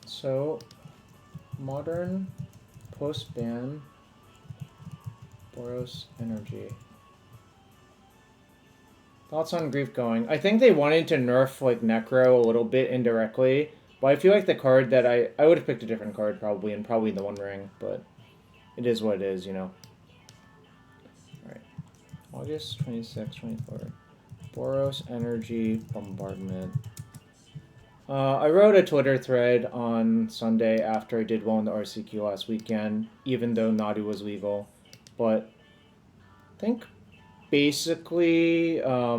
So, modern, post-ban, Boros Energy. Thoughts on Grief going? I think they wanted to nerf like Necro a little bit indirectly, but I feel like the card that I would have picked a different card probably, and probably the One Ring, but it is what it is, you know. Alright. August 26, 24. Boros Energy Bombardment. I wrote a Twitter thread on Sunday after I did well in the RCQ last weekend, even though Nadu was legal. But I think basically, I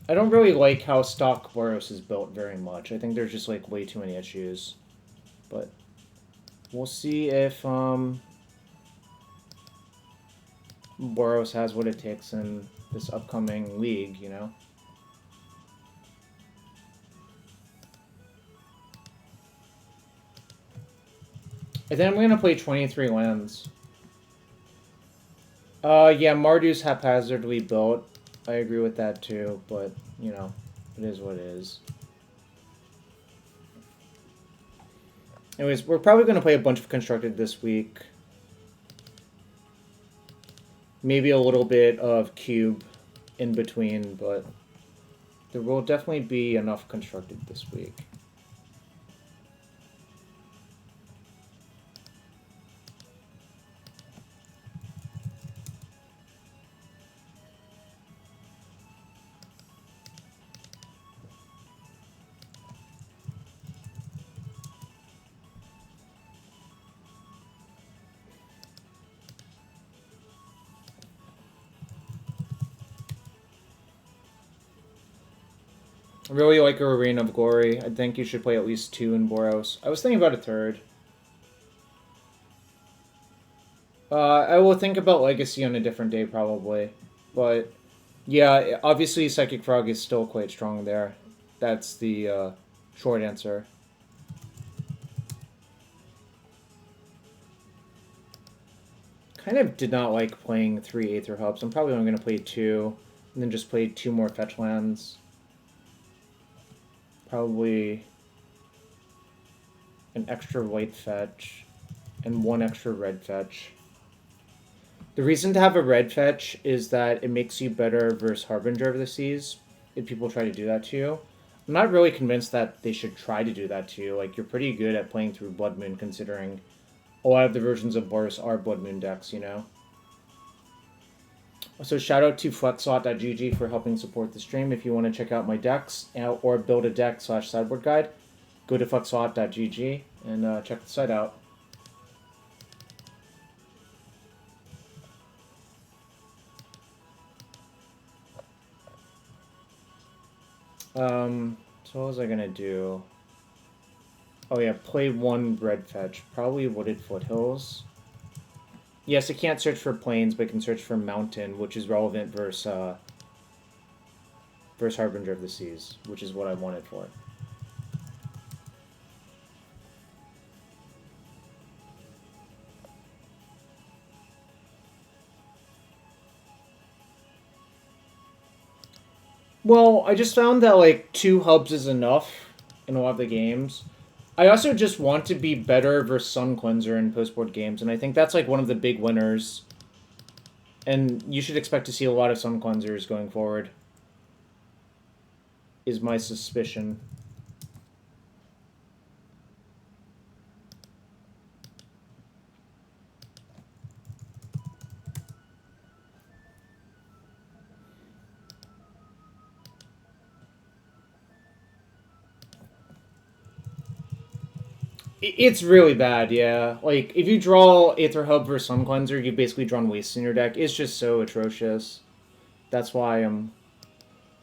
don't really like how stock Boros is built very much. I think there's just like way too many issues. But we'll see if Boros has what it takes in this upcoming league, you know? And then I'm going to play 23 lands. Yeah, Marduk's haphazardly built. I agree with that too, but, you know, it is what it is. Anyways, we're probably going to play a bunch of Constructed this week. Maybe a little bit of Cube in between, but there will definitely be enough Constructed this week. I really like a Arena of Glory. I think you should play at least 2 in Boros. I was thinking about a third. I will think about Legacy on a different day, probably. But, yeah, obviously Psychic Frog is still quite strong there. That's the short answer. Kind of did not like playing 3 Aether Hubs. I'm probably only going to play 2, and then just play 2 more fetch lands. Probably an extra white fetch and 1 extra red fetch. The reason to have a red fetch is that it makes you better versus Harbinger of the Seas if people try to do that to you. I'm not really convinced that they should try to do that to you. Like, you're pretty good at playing through Blood Moon considering a lot of the versions of Boros are Blood Moon decks, you know? So shout out to flexlot.gg for helping support the stream. If you want to check out my decks or build a deck / sideboard guide, go to flexlot.gg and check the site out. So what was I gonna do? Oh yeah, play 1 red fetch. Probably Wooded Foothills. Yes, it can't search for plains, but it can search for mountain, which is relevant versus Harbinger of the Seas, which is what I wanted for it. Well, I just found that like 2 hubs is enough in a lot of the games. I also just want to be better versus Sun Cleanser in post-board games, and I think that's like one of the big winners. And you should expect to see a lot of Sun Cleansers going forward, is my suspicion. It's really bad, yeah. Like, if you draw Aether Hub versus Sun Cleanser, you've basically drawn Wastes in your deck. It's just so atrocious. That's why I'm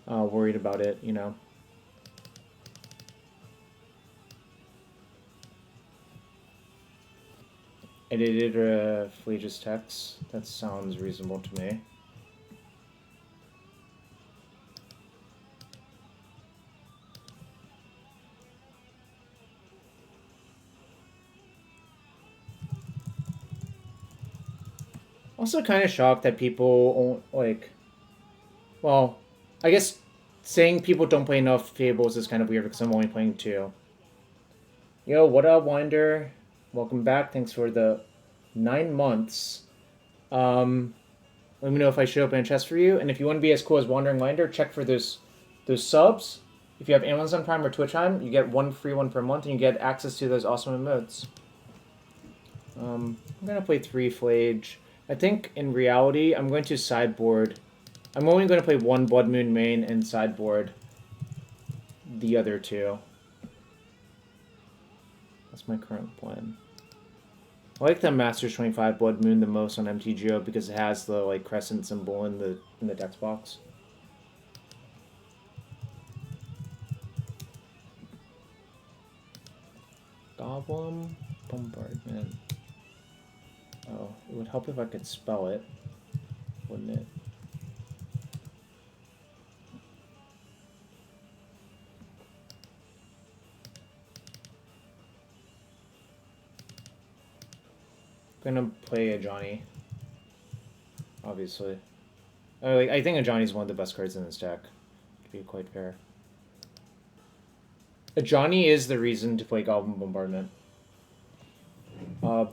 worried about it, you know. Edited Phlagis text. That sounds reasonable to me. Also kind of shocked that people, like... Well, I guess saying people don't play enough Fables is kind of weird because I'm only playing 2. Yo, what up, Winder? Welcome back. Thanks for the 9 months. Let me know if I should open a chest for you. And if you want to be as cool as Wandering Winder, check for those subs. If you have Amazon Prime or Twitch Prime, you get one free one per month, and you get access to those awesome emotes. I'm gonna play 3 Flage. I think in reality, I'm going to sideboard. I'm only going to play 1 Blood Moon main and sideboard the other 2. That's my current plan. I like the Masters 25 Blood Moon the most on MTGO because it has the like crescent symbol in the dex box. Goblin Bombardment. Oh, it would help if I could spell it, wouldn't it? I'm gonna play Ajani, obviously. I think Ajani's one of the best cards in this deck, to be quite fair. Ajani is the reason to play Goblin Bombardment.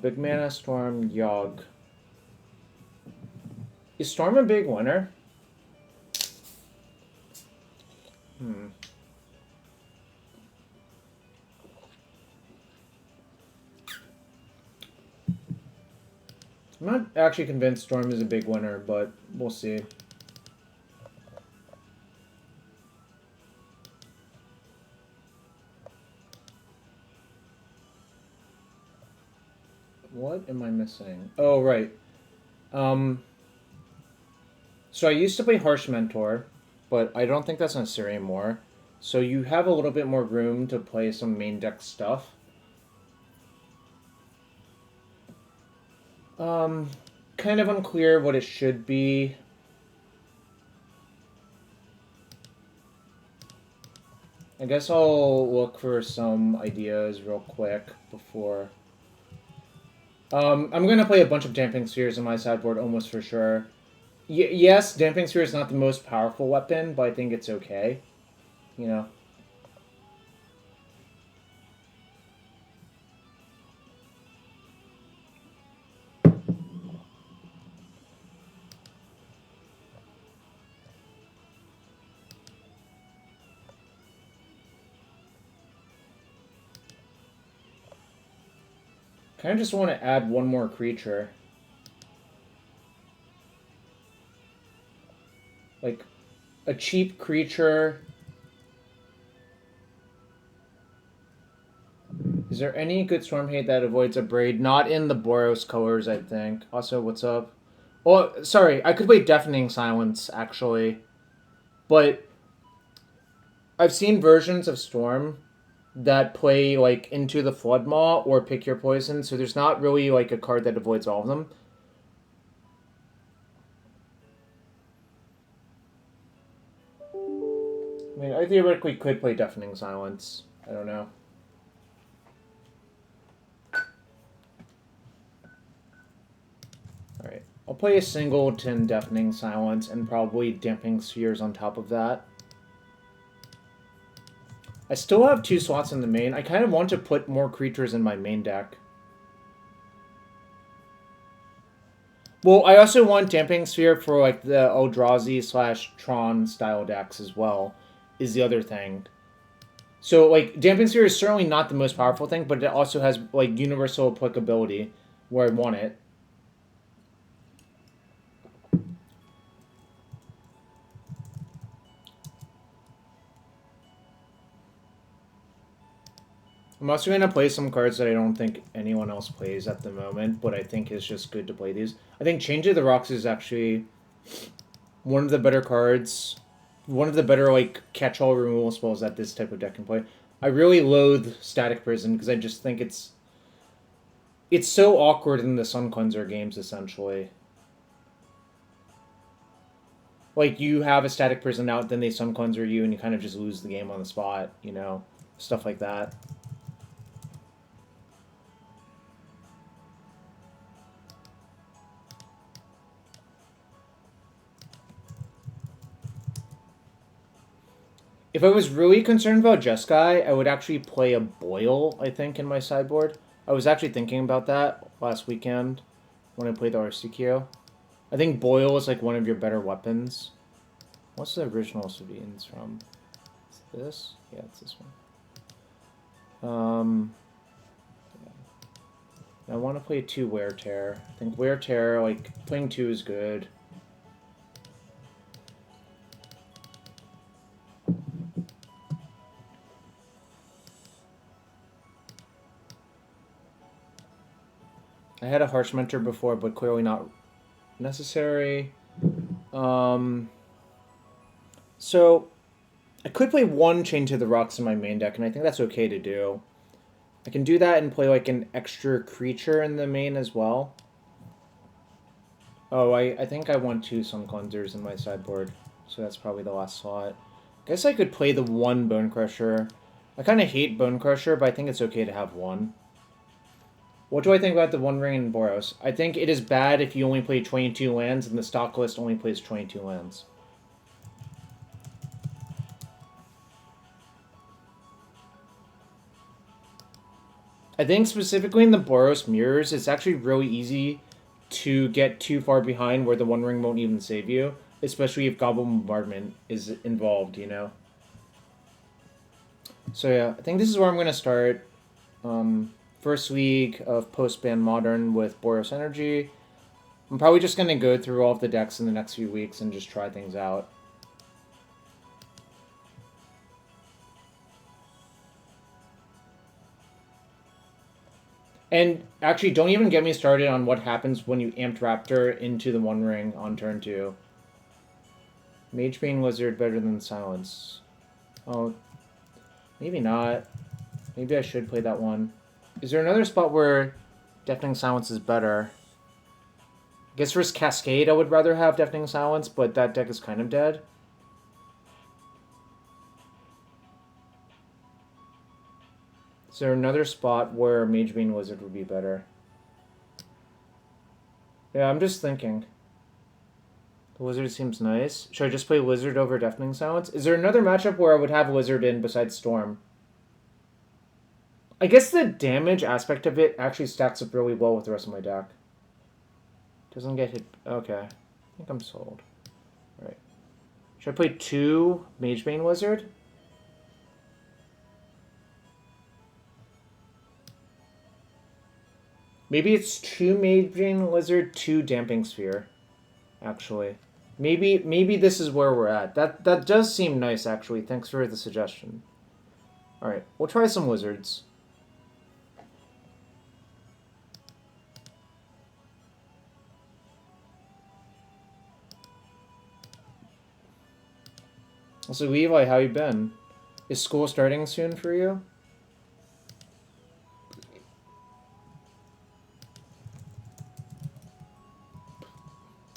Big Mana, Storm, Yogg. Is Storm a big winner? I'm not actually convinced Storm is a big winner, but we'll see. What am I missing? Oh, right. So I used to play Harsh Mentor, but I don't think that's necessary anymore. So you have a little bit more room to play some main deck stuff. Kind of unclear what it should be. I guess I'll look for some ideas real quick before... I'm going to play a bunch of Damping Spheres on my sideboard almost for sure. Yes, Damping Sphere is not the most powerful weapon, but I think it's okay. You know? Kind of just want to add one more creature. Like, a cheap creature. Is there any good Storm Hate that avoids a Braid? Not in the Boros colors, I think. Also, what's up? Oh, sorry, I could play Deafening Silence, actually. But I've seen versions of Storm that play, like, into the Floodmaw or Pick Your Poison, so there's not really, like, a card that avoids all of them. I mean, I theoretically could play Deafening Silence. I don't know. Alright. I'll play a singleton Deafening Silence and probably Damping Spheres on top of that. I still have 2 slots in the main. I kind of want to put more creatures in my main deck. Well, I also want Damping Sphere for like the Eldrazi / Tron style decks as well, is the other thing. So like Damping Sphere is certainly not the most powerful thing, but it also has like universal applicability where I want it. I'm also going to play some cards that I don't think anyone else plays at the moment, but I think it's just good to play these. I think Change of the Rocks is actually one of the better cards, one of the better like catch-all removal spells that this type of deck can play. I really loathe Static Prison because I just think it's so awkward in the Sun Cleanser games, essentially. Like, you have a Static Prison out, then they Sun Cleanser you, and you kind of just lose the game on the spot, you know? Stuff like that. If I was really concerned about Jeskai, I would actually play a Boil, I think, in my sideboard. I was actually thinking about that last weekend when I played the RCQ. I think Boil is like one of your better weapons. What's the original Savines from? Is this? Yeah, it's this one. I want to play 2 Wear Tear. I think Wear Tear, like, playing 2 is good. I had a Harsh Mentor before, but clearly not necessary. So, I could play 1 Chain to the Rocks in my main deck, and I think that's okay to do. I can do that and play like an extra creature in the main as well. Oh, I think I want 2 Sun Cleansers in my sideboard, so that's probably the last slot. Guess I could play the 1 Bone Crusher. I kind of hate Bone Crusher, but I think it's okay to have 1. What do I think about the One Ring in Boros? I think it is bad if you only play 22 lands and the stock list only plays 22 lands. I think specifically in the Boros mirrors, it's actually really easy to get too far behind where the One Ring won't even save you, especially if Goblin Bombardment is involved, you know? So yeah, I think this is where I'm going to start. First week of post-ban Modern with Boros Energy. I'm probably just going to go through all of the decks in the next few weeks and just try things out. And actually, don't even get me started on what happens when you amped Raptor into the One Ring on turn 2. Magebane Wizard better than Silence. Oh, maybe not. Maybe I should play that one. Is there another spot where Deafening Silence is better? I guess versus Cascade, I would rather have Deafening Silence, but that deck is kind of dead. Is there another spot where Magebane Wizard would be better? Yeah, I'm just thinking. The Wizard seems nice. Should I just play Wizard over Deafening Silence? Is there another matchup where I would have Wizard in besides Storm? I guess the damage aspect of it actually stacks up really well with the rest of my deck. Doesn't get hit. Okay. I think I'm sold. Alright. Should I play 2 Magebane Wizard? Maybe it's 2 Magebane Wizard, 2 Damping Sphere. Actually. Maybe this is where we're at. That does seem nice, actually. Thanks for the suggestion. Alright, we'll try some Wizards. Also, Levi, how you been? Is school starting soon for you?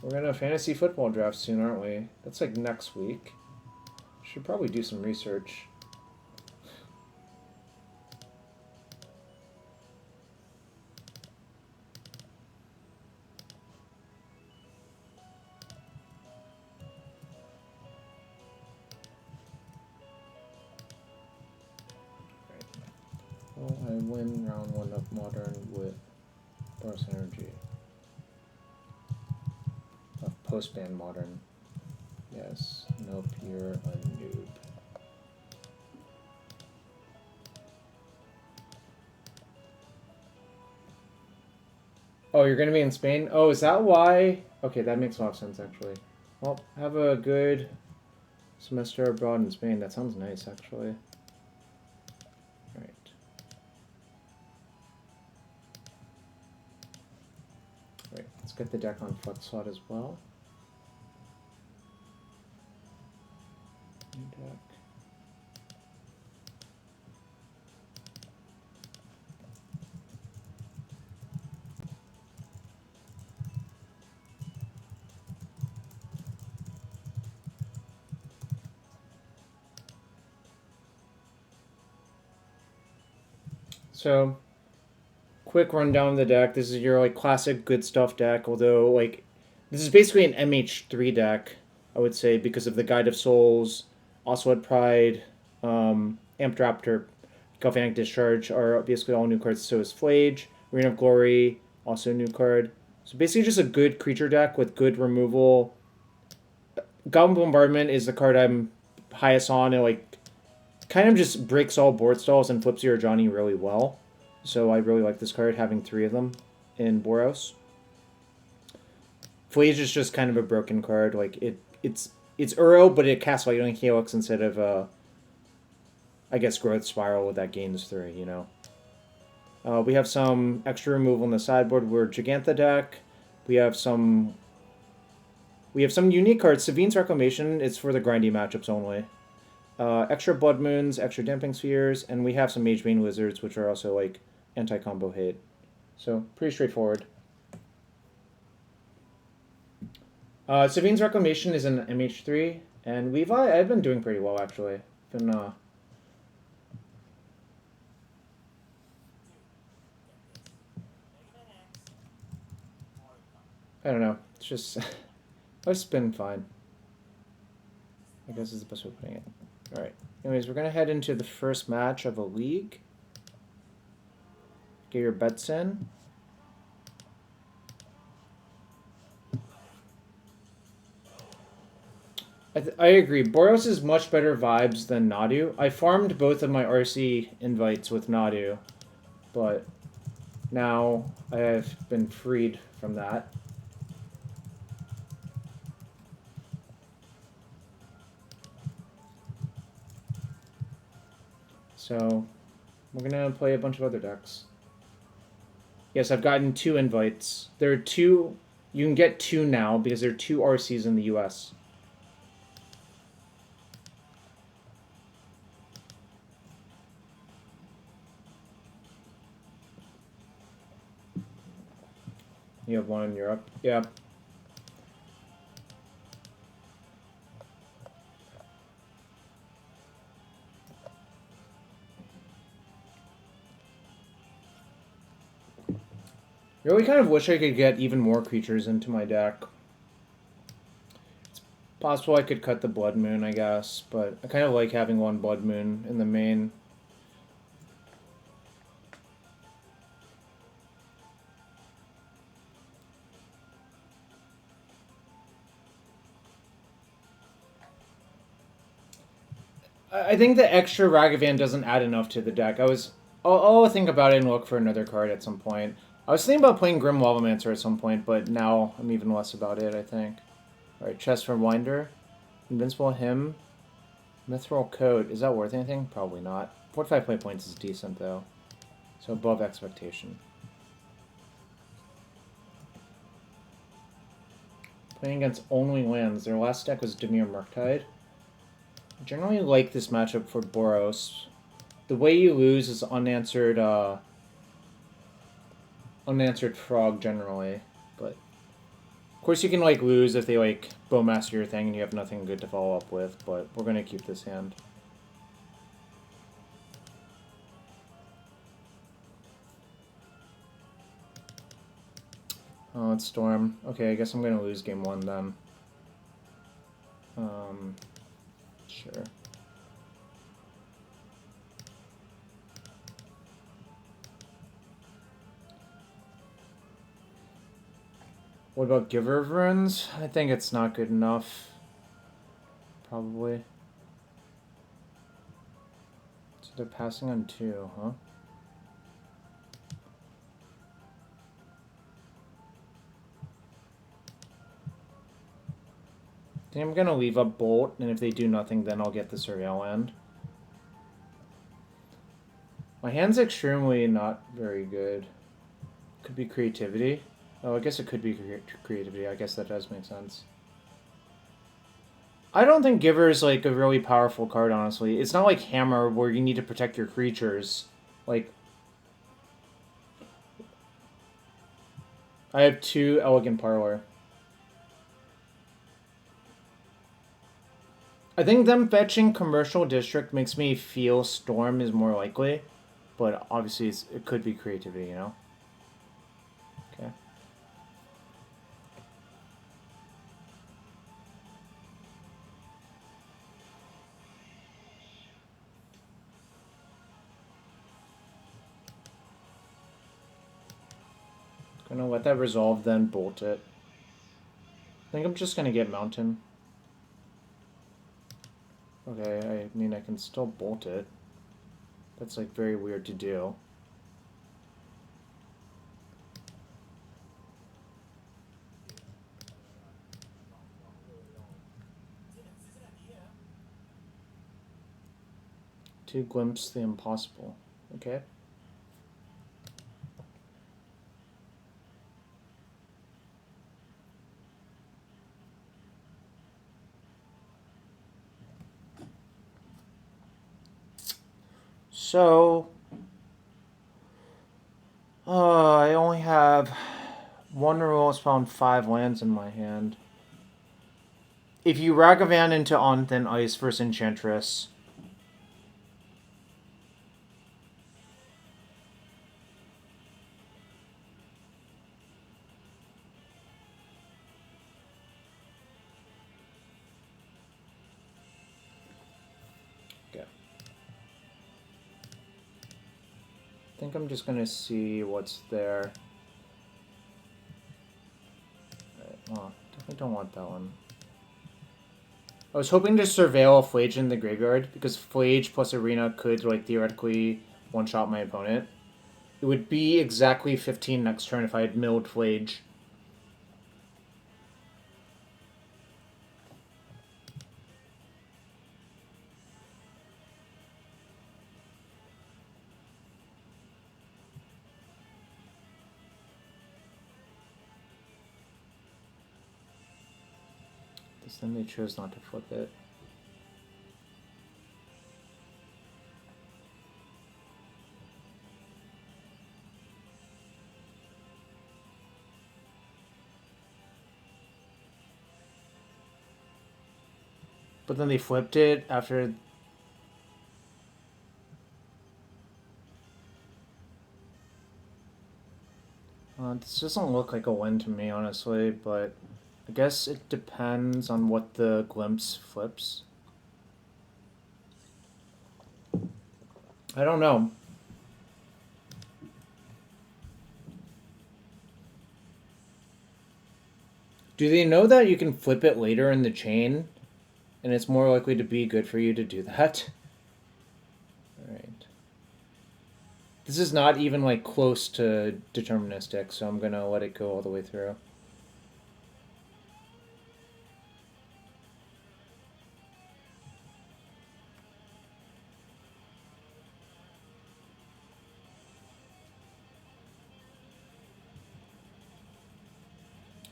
We're gonna fantasy football draft soon, aren't we? That's like next week. Should probably do some research. Well, I win round 1 of Modern with Boros Energy. Of post-ban Modern. Yes. Nope, you're a noob. Oh, you're gonna be in Spain? Oh, is that why? Okay, that makes a lot of sense, actually. Well, have a good semester abroad in Spain. That sounds nice, actually. Alright. Right, let's get the deck on Flex slot as well. New deck. So, quick rundown of the deck. This is your like classic good stuff deck, although like this is basically an MH3 deck, I would say, because of the Guide of Souls, Oswald Pride, Amped Raptor, Galvanic Discharge are basically all new cards. So is Flage, Ring of Glory, also a new card. So basically just a good creature deck with good removal. Goblin Bombardment is the card I'm highest on. It like kind of just breaks all board stalls and flips your Ajani really well. So I really like this card, having 3 of them in Boros. Flage is just kind of a broken card. Like it's Uro, but it casts Lightning Helix instead of I guess Growth Spiral with that gains 3. You know. We have some extra removal in the sideboard. We're Gigantha deck. We have some unique cards. Savine's Reclamation is for the grindy matchups only. Extra Blood Moons, extra Damping Spheres, and we have some Magebane Wizards, which are also like anti-combo hate. So pretty straightforward. Savine's Reclamation is an MH3, and I've been doing pretty well actually. Been I don't know. It's just it's been fine. I guess is the best way of putting it. All right. Anyways, we're gonna head into the first match of a league. Get your bets in. I agree. Boros is much better vibes than Nadu. I farmed both of my RC invites with Nadu, but now I have been freed from that. So we're gonna play a bunch of other decks. Yes, I've gotten 2 invites. There are 2. You can get 2 now because there are 2 RCs in the US. You have 1 in Europe. Yeah. I really kind of wish I could get even more creatures into my deck. It's possible I could cut the Blood Moon, I guess, but I kind of like having 1 Blood Moon in the main. I think the extra Ragavan doesn't add enough to the deck. I'll think about it and look for another card at some point. I was thinking about playing Grim Lavamancer at some point, but now I'm even less about it, I think. Alright, Chest for Winder. Invincible Hymn. Mithril Coat. Is that worth anything? Probably not. 45 play points is decent, though. So above expectation. Playing against only lands. Their last deck was Dimir Murktide. I generally like this matchup for Boros. The way you lose is unanswered frog generally, but of course you can like lose if they like Bowmaster your thing and you have nothing good to follow up with, but we're gonna keep this hand. Oh, it's Storm. Okay, I guess I'm gonna lose game 1 then. Sure. What about Giver of Runes? I think it's not good enough. Probably. So they're passing on 2, huh? I think I'm gonna leave up Bolt, and if they do nothing, then I'll get the Surreal Land. My hand's extremely not very good. Could be Creativity. Oh, I guess it could be Creativity. I guess that does make sense. I don't think Giver is like a really powerful card, honestly. It's not like Hammer where you need to protect your creatures. Like, I have 2 Elegant Parlor. I think them fetching Commercial District makes me feel Storm is more likely, but obviously it could be Creativity, you know? Okay. Gonna let that resolve, then bolt it. I think I'm just gonna get Mountain. Okay, I mean, I can still bolt it. That's, like, very weird to do. To glimpse the impossible. Okay. So, I only have one rule. Spawn 5 lands in my hand. If you Ragavan into On Thin Ice versus Enchantress, okay. I think I'm just gonna see what's there. Right. Oh, definitely don't want that one. I was hoping to surveil a Flage in the graveyard, because Flage plus Arena could, like, theoretically one-shot my opponent. It would be exactly 15 next turn if I had milled Flage. Then they chose not to flip it. But then they flipped it after... this doesn't look like a win to me, honestly, but I guess it depends on what the glimpse flips. I don't know. Do they know that you can flip it later in the chain, and it's more likely to be good for you to do that? Alright. This is not even, like, close to deterministic, so I'm gonna let it go all the way through.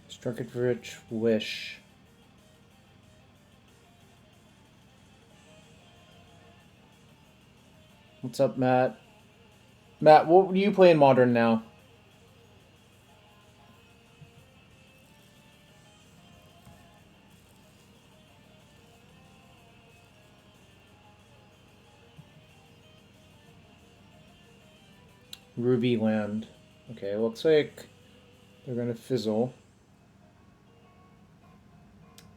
Struck it rich wish. What's up, Matt? Matt, what do you play in Modern now? Ruby land. Okay, looks like they're gonna fizzle.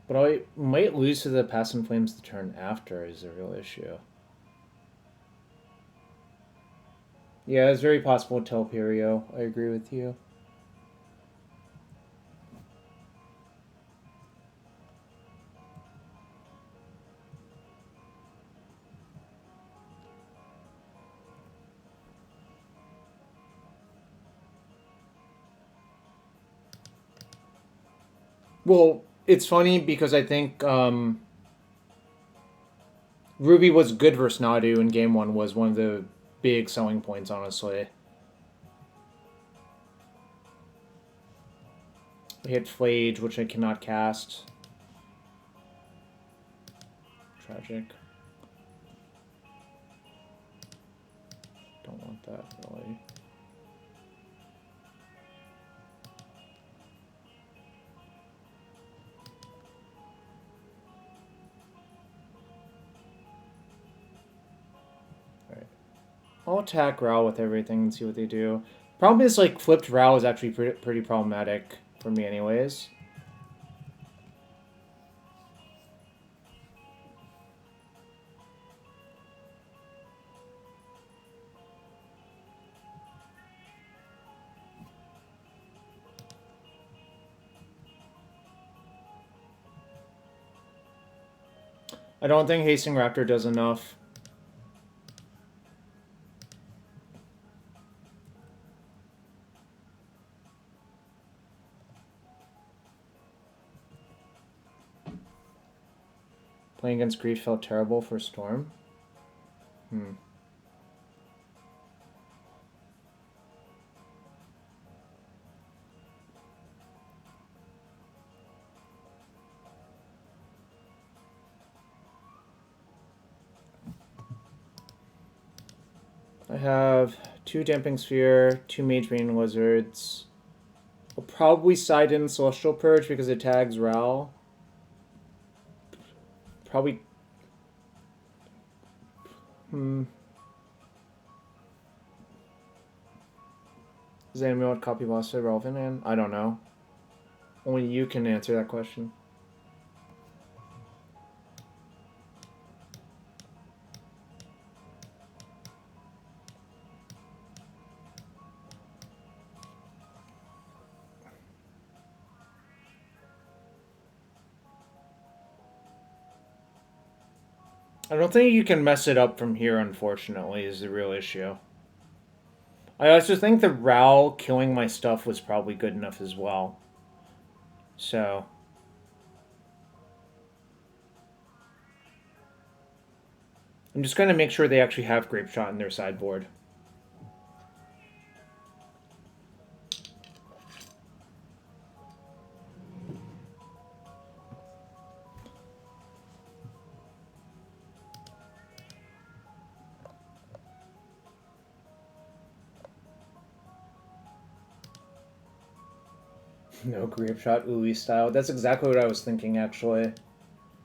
But I might lose to the Past in Flames the turn after is the real issue. Yeah, it's very possible Telperio. I agree with you. Well, it's funny because I think Ruby was good versus Nadu in game one was one of the big selling points, honestly. I hit Flage, which I cannot cast. Tragic. Don't want that, really. Alright. I'll attack Rao with everything and see what they do. Problem is, like, flipped Rao is actually pretty problematic for me anyways. I don't think Hasting Raptor does enough. Playing against Grief felt terrible for Storm. I have 2 Damping Sphere, 2 Mage Bane Wizards. I'll probably side in Celestial Purge because it tags Ral. Probably. Does anyone know what copy monster relevant in? I don't know. Only you can answer that question. I don't think you can mess it up from here, unfortunately, is the real issue. I also think the Ral killing my stuff was probably good enough as well. So. I'm just going to make sure they actually have Grape Shot in their sideboard. No Grape Shot Ooey style. That's exactly what I was thinking, actually.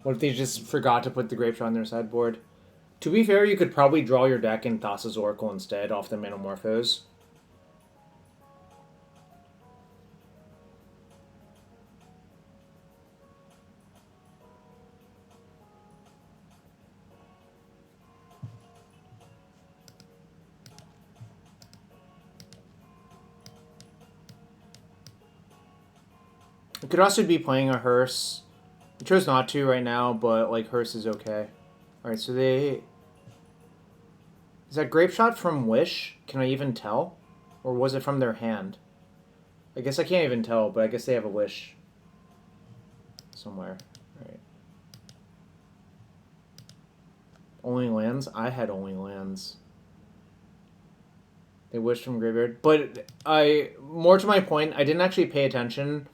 What if they just forgot to put the Grape Shot in their sideboard? To be fair, you could probably draw your deck in Thassa's Oracle instead off the Manamorphos. I could also be playing a Hearse. I chose not to right now, but like Hearse is okay. Alright, so they... Is that Grape Shot from Wish? Can I even tell? Or was it from their hand? I guess I can't even tell, but I guess they have a Wish. Somewhere. Alright. Only lands? I had only lands. They Wish from Graveyard. But more to my point, I didn't actually pay attention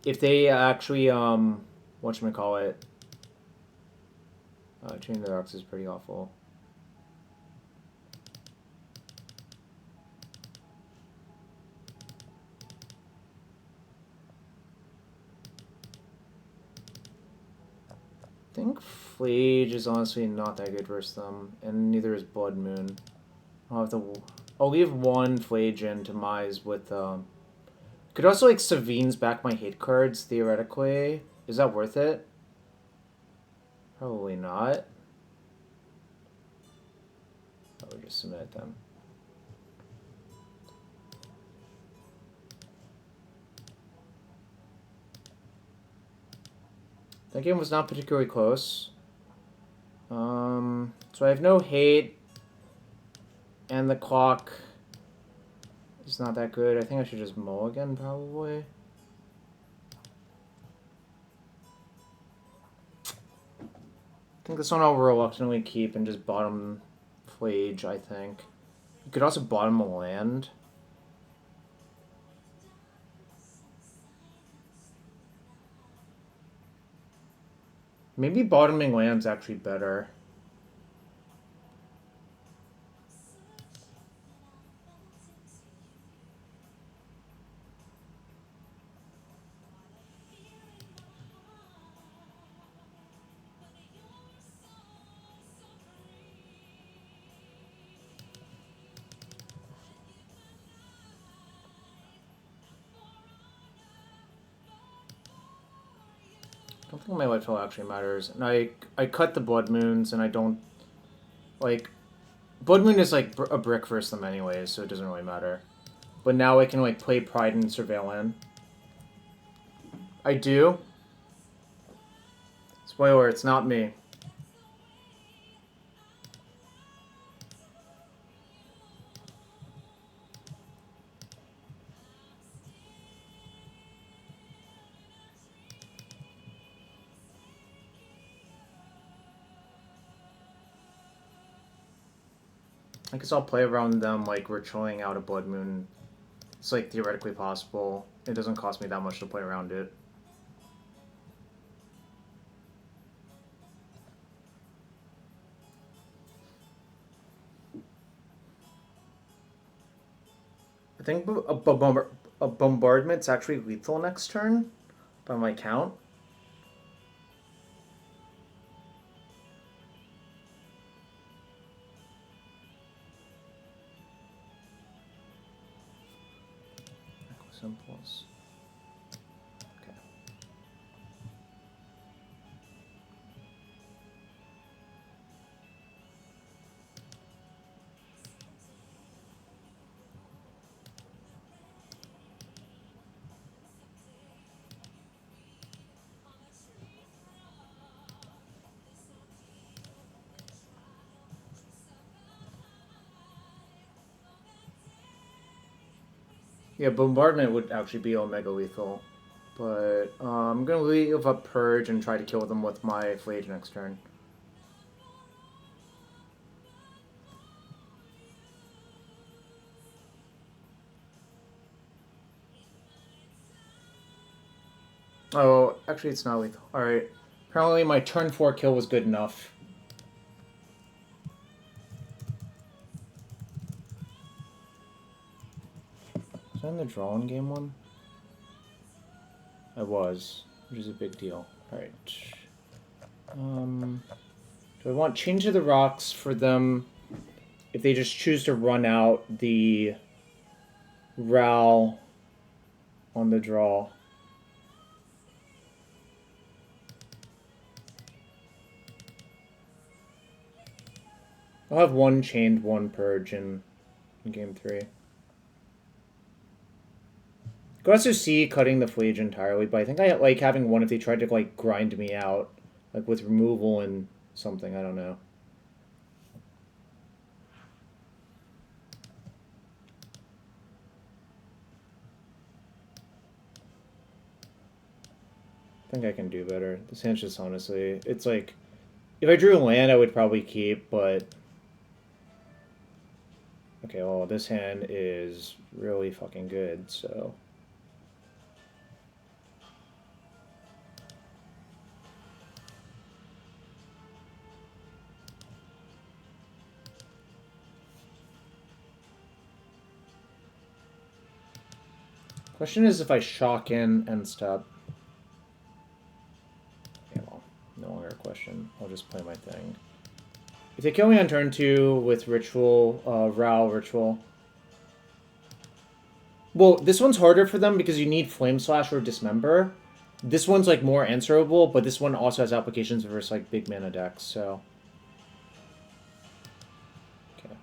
if they actually, whatchamacallit. Chain of the Rocks is pretty awful. I think Flage is honestly not that good versus them, and neither is Blood Moon. I'll leave one Flage in to Mize with, could also, like, Savine's back my hate cards, theoretically. Is that worth it? Probably not. I would just submit them. That game was not particularly close. So I have no hate. And the clock is not that good. I think I should just mulligan, probably. I think this one I'll reluctantly keep and just bottom Flage, I think. You could also bottom a land. Maybe bottoming land's actually better. I don't think my life total actually matters. And I cut the Blood Moons, and I don't... Like, Blood Moon is, like, a brick versus them anyways, so it doesn't really matter. But now I can, like, play Pride and Surveil in. I do. Spoiler, it's not me. I guess I'll play around them like we're chilling out a Blood Moon. It's like theoretically possible. It doesn't cost me that much to play around it. I think a bombardment's actually lethal next turn, by my count. Impulse. Okay. Yeah, bombardment would actually be omega lethal, but I'm gonna leave up purge and try to kill them with my Flage next turn. Oh, actually, it's not lethal. All right. Apparently, my turn 4 kill was good enough. Was I in the draw in game 1? I was, which is a big deal. All right. Do I want Change of the Rocks for them if they just choose to run out the Ral on the draw? I'll have one chained, one purge in game 3. Could also see cutting the Flage entirely, but I think I like having one if they tried to like grind me out, like with removal and something. I don't know. I think I can do better. This hand's just honestly, it's like if I drew a land, I would probably keep, but okay. Well, this hand is really fucking good, so. Question is if I shock in and stop. Okay, well, no longer a question. I'll just play my thing. If they kill me on turn 2 with Ritual, Ral Ritual. Well, this one's harder for them because you need Flame Slash or Dismember. This one's like more answerable, but this one also has applications versus like big mana decks, so. Okay.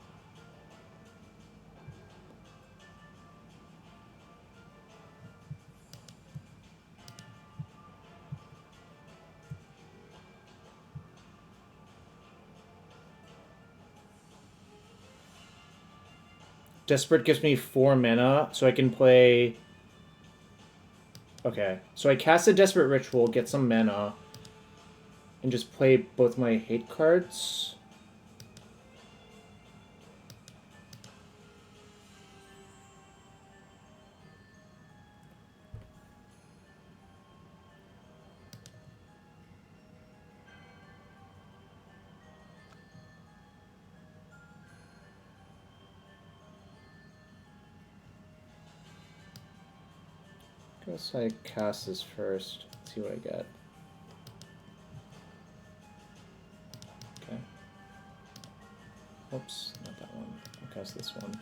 Desperate gives me 4 mana, so I can play. Okay, so I cast a Desperate Ritual, get some mana, and just play both my hate cards. Guess I cast this first. See what I get. Okay. Oops, not that one. I'll cast this one.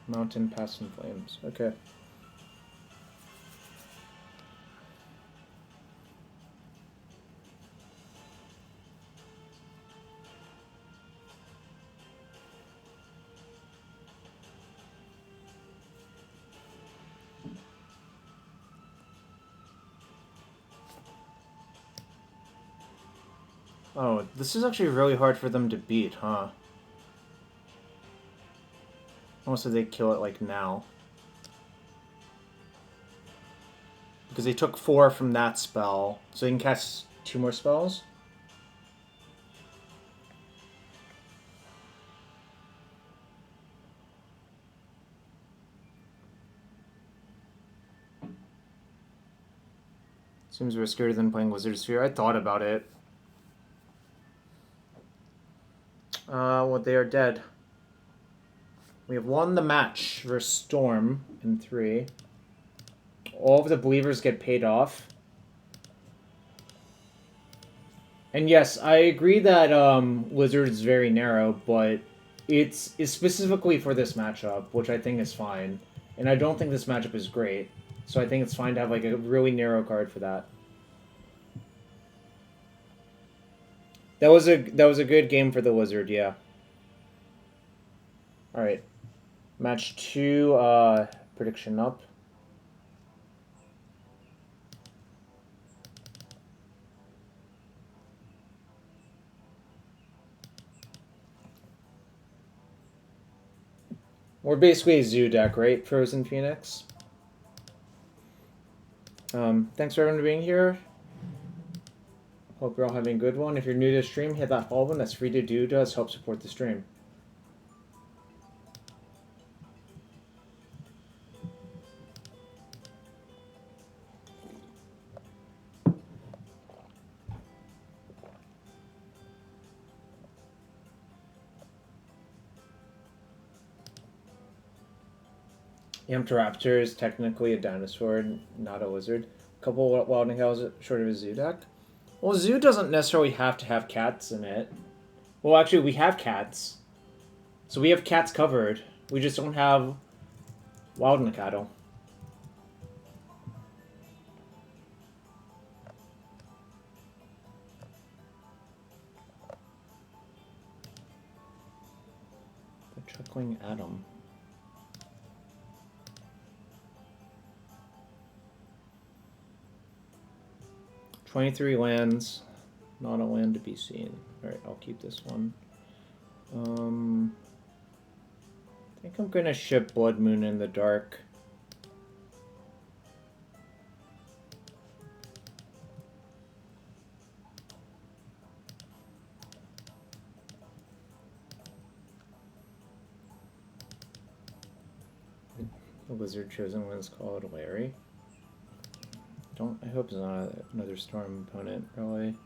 Mountain Pass and Flames. Okay. Oh, this is actually really hard for them to beat, huh? Almost if they kill it, like, now. Because they took 4 from that spell, so they can cast 2 more spells? Seems riskier than playing Wizard Sphere. I thought about it. Well, they are dead. We have won the match versus Storm in 3. All of the believers get paid off. And yes, I agree that Wizard is very narrow, but it's specifically for this matchup, which I think is fine. And I don't think this matchup is great, so I think it's fine to have like a really narrow card for that. That was a good game for the Wizard, yeah. All right, match 2, prediction up. We're basically a zoo deck, right? Frozen Phoenix. Thanks for everyone being here. Hope you're all having a good one. If you're new to the stream, hit that follow button. That's free to do. Does help support the stream. Raptor is technically a dinosaur, not a lizard. A couple of Wilding Hells short of a zoo deck. Well, zoo doesn't necessarily have to have cats in it. Well, actually, we have cats. So we have cats covered. We just don't have Wild Nacatl. The Chuckling Atom. "23 lands, not a land to be seen." Alright, I'll keep this one. I think I'm gonna ship Blood Moon in the Dark. The wizard chosen one is called Larry. I hope it's not another Storm opponent, really.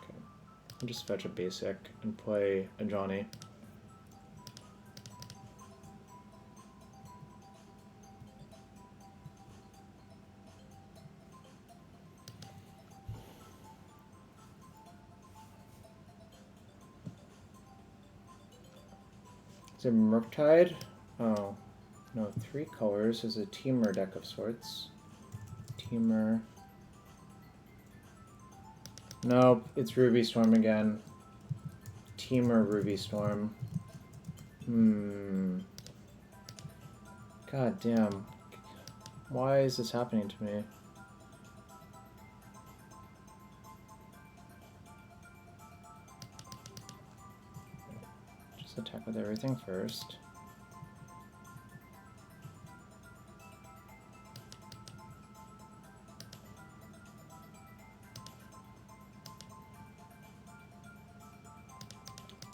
Okay. I'll just fetch a basic and play Ajani. Is it Murktide? Oh. No, 3 colors is a Teamer deck of sorts. Teamer. Nope, it's Ruby Storm again. Teamer Ruby Storm. God damn. Why is this happening to me? Just attack with everything first.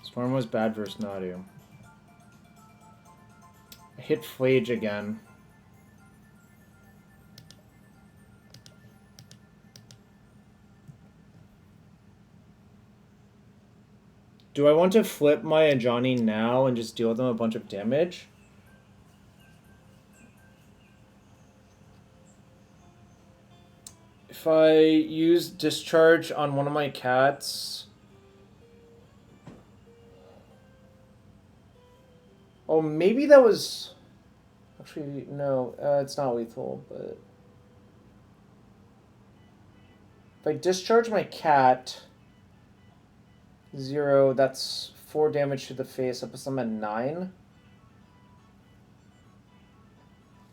Storm was bad versus Nadu. I hit Flage again. Do I want to flip my Ajani now and just deal them a bunch of damage? If I use Discharge on one of my cats... Oh, maybe that was... Actually, no, it's not lethal, but... If I discharge my cat... 0, that's 4 damage to the face. That puts them at 9.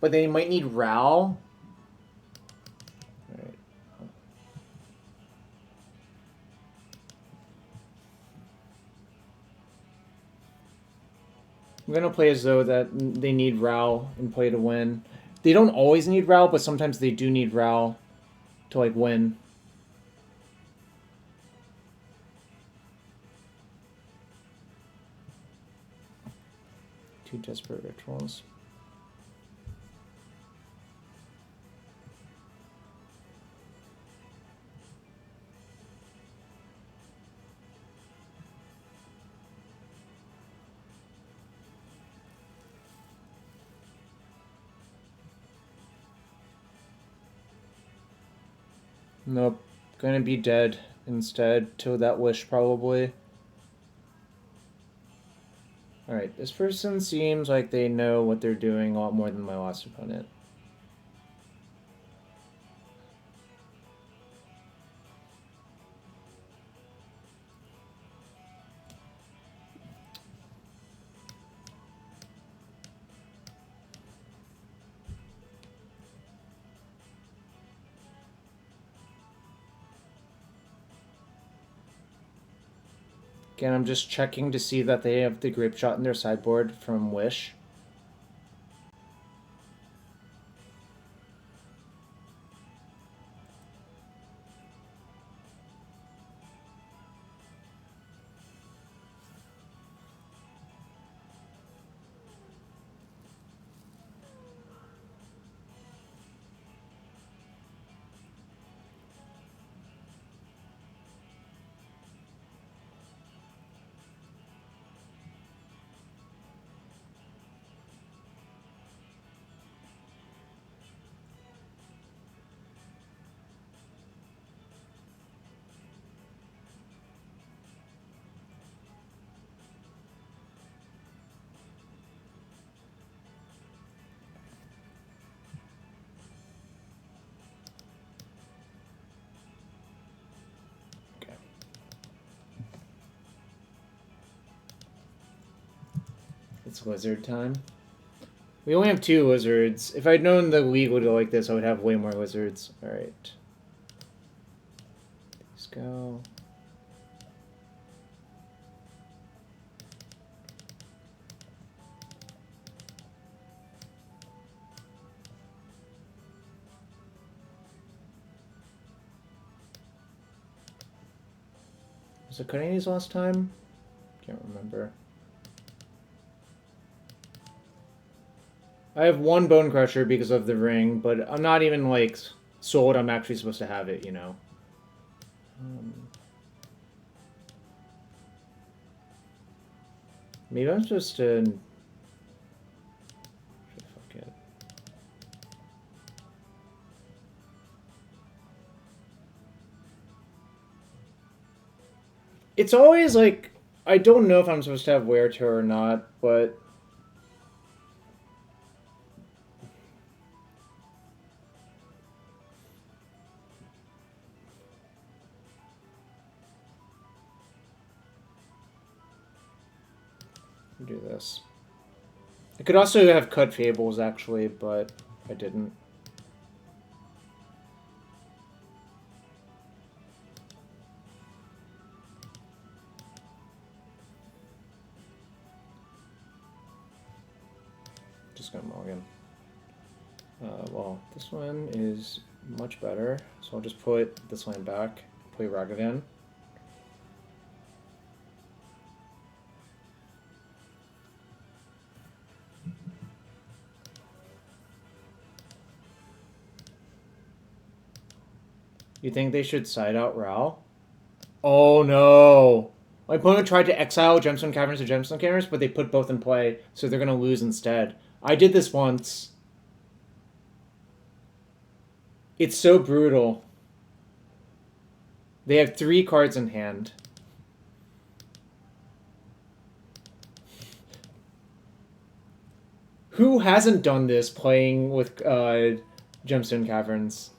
but they might need Ral. Alright. I'm gonna play as though that they need Ral in play to win. They don't always need Ral, but sometimes they do need Ral to like win. Two desperate rituals. Nope. Gonna be dead instead to that wish, probably. Alright, this person seems like they know what they're doing a lot more than my last opponent. Again, I'm just checking to see that they have the Grape Shot in their sideboard from Wish. It's wizard time. We only have 2 wizards. If I'd known the league would go like this, I would have way more wizards. Alright. Let's go. Was I cutting these last time? Can't remember. I have 1 Bone Crusher because of the ring, but I'm not even, like, sold I'm actually supposed to have it, you know? Maybe I'm supposed to... Fuck it. It's always, like... I don't know if I'm supposed to have Wear to or not, but... do this. I could also have cut Fables, actually, but I didn't. Just gonna mulligan. Well, this one is much better, so I'll just put this land back, play Ragavan. You think they should side out Ral? Oh no! My opponent tried to exile Gemstone Caverns to Gemstone Caverns, but they put both in play, so they're gonna lose instead. I did this once. It's so brutal. They have 3 cards in hand. Who hasn't done this playing with Gemstone Caverns?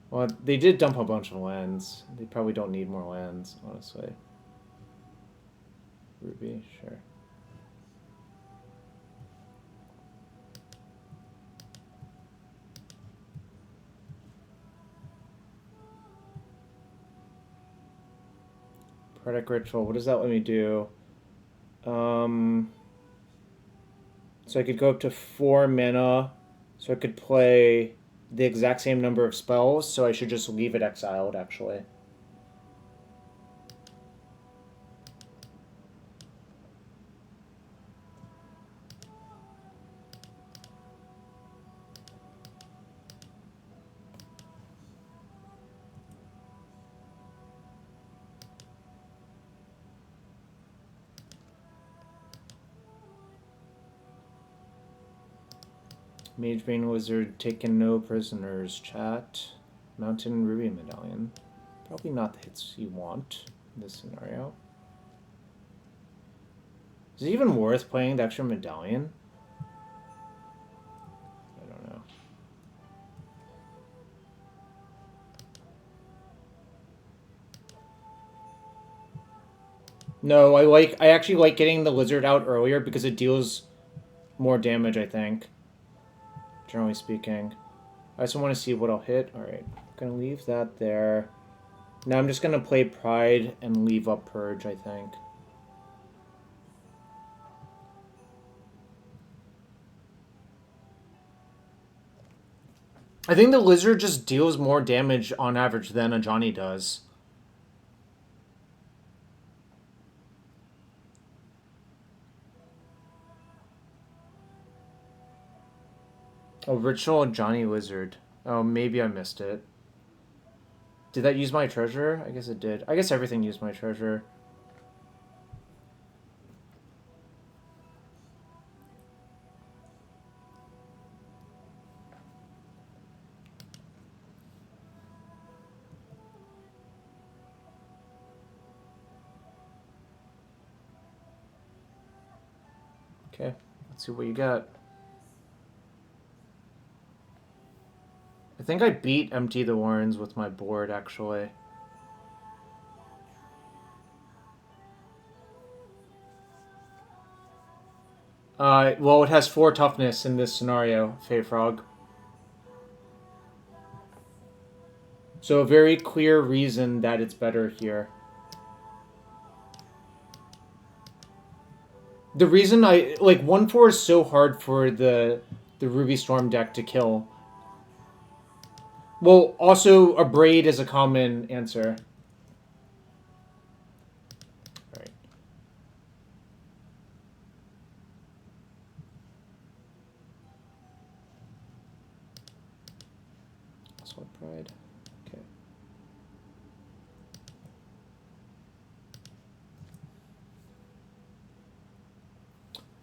Well, they did dump a bunch of lands. They probably don't need more lands, honestly. Ruby, sure. Prodic Ritual. What does that let me do? So I could go up to 4 mana. So I could play the exact same number of spells. So I should just leave it exiled, actually. Magebane Wizard taking no prisoners. Chat. Mountain Ruby Medallion. Probably not the hits you want in this scenario. Is it even worth playing the extra medallion? I don't know. No, I actually like getting the lizard out earlier because it deals more damage, I think. Generally speaking. I just want to see what I'll hit. Alright. Gonna leave that there. Now I'm just gonna play Pride and leave up Purge, I think. I think the lizard just deals more damage on average than Ajani does. Oh, Ritual Ajani Lizard. Oh, maybe I missed it. Did that use my treasure? I guess it did. I guess everything used my treasure. Okay, let's see what you got. I think I beat Empty the Warrens with my board, actually. Well, it has 4 toughness in this scenario, Fey Frog. So a very clear reason that it's better here. The reason like 1/4 is so hard for the Ruby Storm deck to kill. Well, also a Braid is a common answer. Alright. That's what Pride. Okay.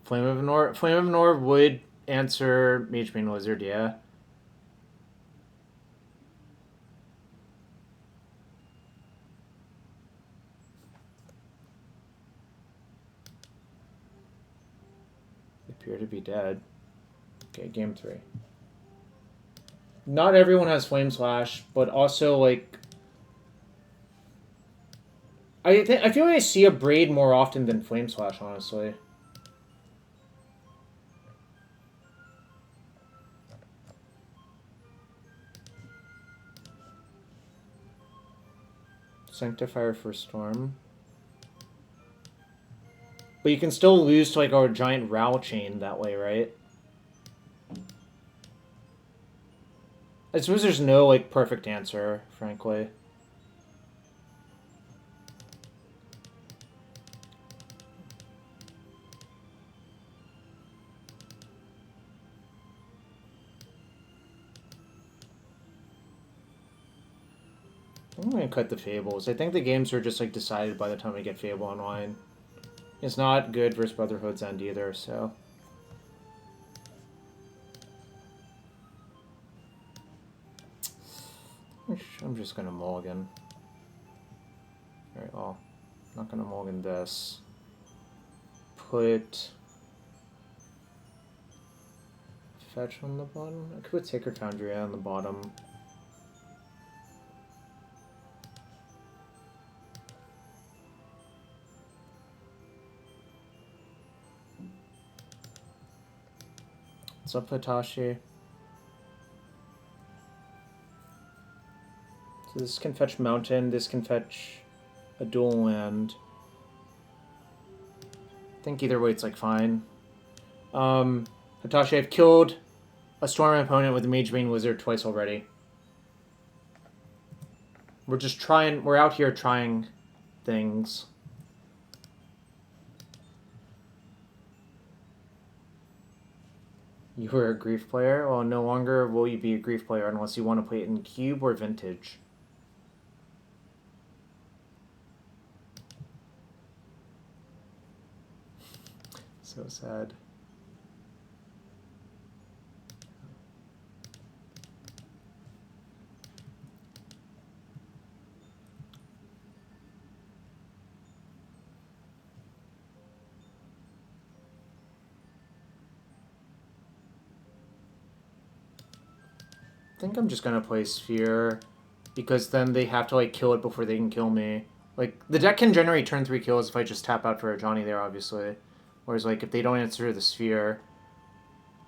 Flame of Nor would answer Magebane Wizard, yeah. They appear to be dead. Okay, game 3. Not everyone has Flame Slash, but also like I feel like I see a Braid more often than Flame Slash, honestly. Sanctifier for Storm. But you can still lose to like our giant Row chain that way, right? I suppose there's no like perfect answer, frankly. I'm gonna cut the Fables. I think the games are just like decided by the time we get Fable Online. It's not good versus Brotherhood's End either, so. I'm just gonna mulligan. Alright, well, I'm not gonna mulligan this. Put Fetch on the bottom. I could put Sacred Foundry on the bottom. What's up, Hitachi? So this can fetch Mountain, this can fetch a dual land. I think either way it's like fine. Hitachi, I've killed a Storm opponent with a Mage Bane Wizard twice already. We're just trying, we're out here trying things. You were a Grief player? Well, no longer will you be a Grief player unless you want to play it in Cube or Vintage. So sad. I think I'm just gonna play Sphere, because then they have to like kill it before they can kill me. Like, the deck can generate turn 3 kills if I just tap out for Ajani there, obviously. Whereas, like, if they don't answer the Sphere...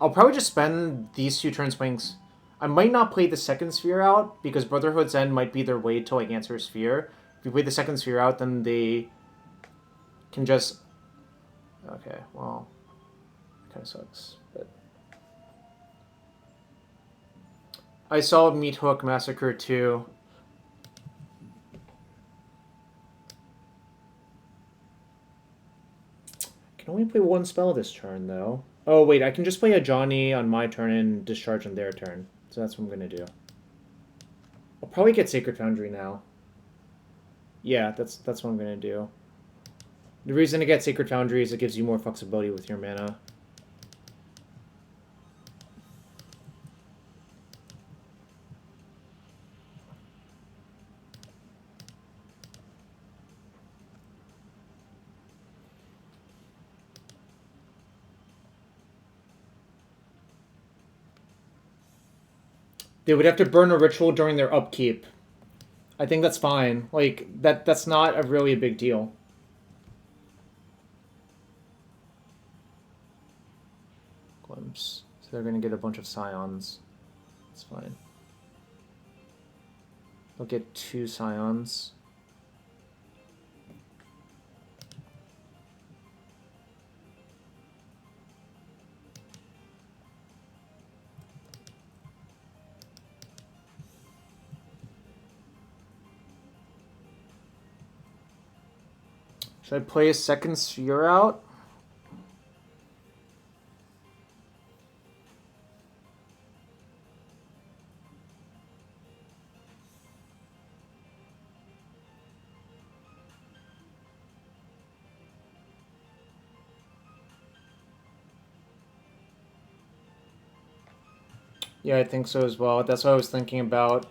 I'll probably just spend these 2 turns playing... I might not play the second Sphere out, because Brotherhood's End might be their way to, like, answer a Sphere. If you play the second Sphere out, then they can just... Okay, well... Kind of sucks, but... I saw Meat Hook Massacre 2. I can only play 1 spell this turn, though. Oh, wait, I can just play Ajani on my turn and discharge on their turn. So that's what I'm going to do. I'll probably get Sacred Foundry now. Yeah, that's what I'm going to do. The reason to get Sacred Foundry is it gives you more flexibility with your mana. They would have to burn a ritual during their upkeep. I think that's fine. Like, that's not a really a big deal. Glimpse. So they're going to get a bunch of Scions. It's fine. They'll get 2 Scions. Should I play a second Sphere out? Yeah, I think so as well. That's what I was thinking about,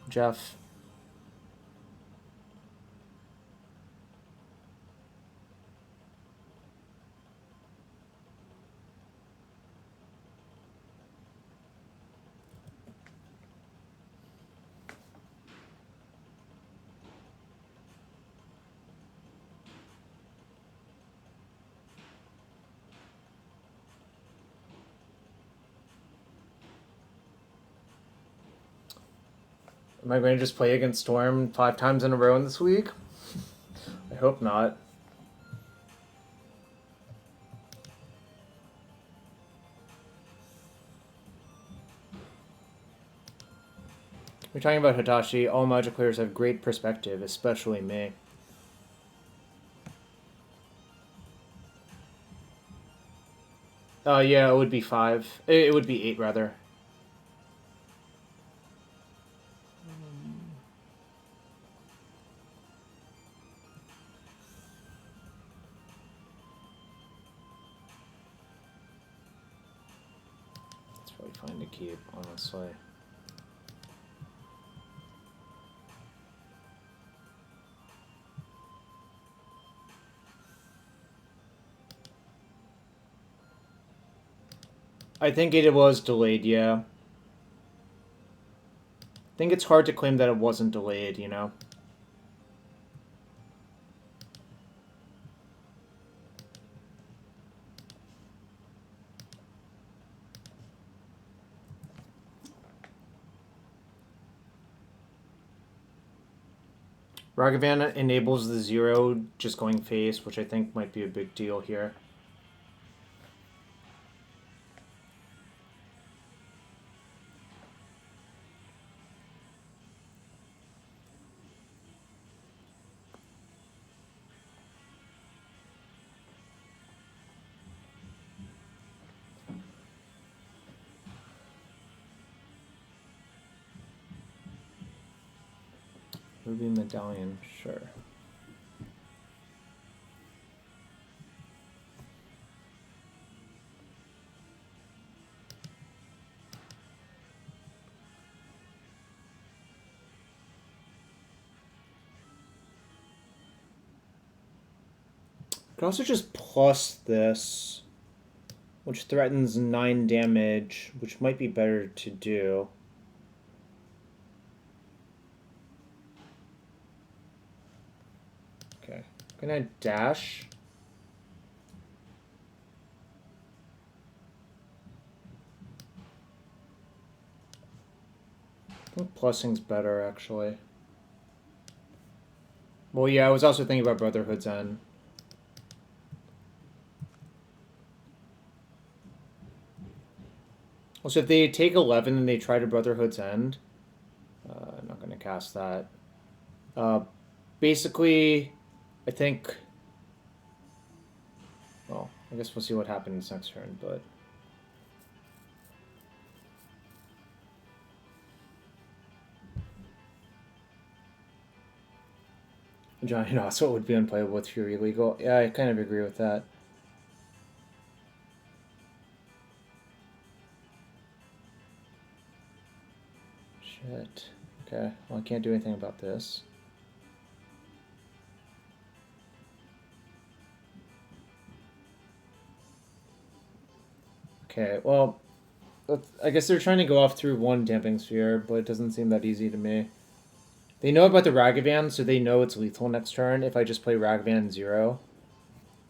Jeff. Am I going to just play against Storm 5 times in a row this week? I hope not. We're talking about Hitachi. All Magic players have great perspective, especially me. Yeah, it would be 5. It would be 8, rather. It's probably fine to keep, honestly. I think it was delayed, yeah. I think it's hard to claim that it wasn't delayed, you know? Ragavan enables the 0 just going face, which I think might be a big deal here. Ruby Medallion, sure. I could also just plus this, which threatens 9 damage, which might be better to do. Okay, I'm gonna dash. I think plussing's better, actually. Well, yeah, I was also thinking about Brotherhood's End. Also, if they take 11 and they try to Brotherhood's End, I'm not going to cast that. Basically, I think... Well, I guess we'll see what happens next turn, but... Ajani Nacatl would be unplayable with Fury Legal. Yeah, I kind of agree with that. Shit. Okay, well, I can't do anything about this. Okay, well, I guess they're trying to go off through one Damping Sphere, but it doesn't seem that easy to me. They know about the Ragavan, so they know it's lethal next turn if I just play Ragavan 0.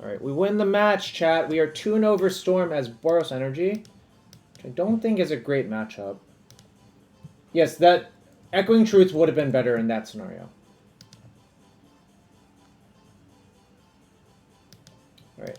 Alright, we win the match, chat. We are 2-0 over Storm as Boros Energy, which I don't think is a great matchup. Yes, that Echoing Truth would have been better in that scenario. Alright,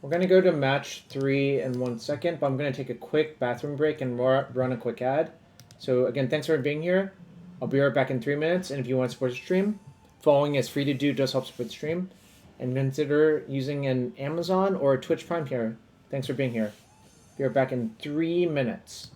we're going to go to match 3 in 1 second, but I'm going to take a quick bathroom break and run a quick ad. So again, thanks for being here. I'll be right back in 3 minutes, and if you want to support the stream, following is free to do, does help support the stream. And consider using an Amazon or a Twitch Prime here. Thanks for being here. Be right back in 3 minutes.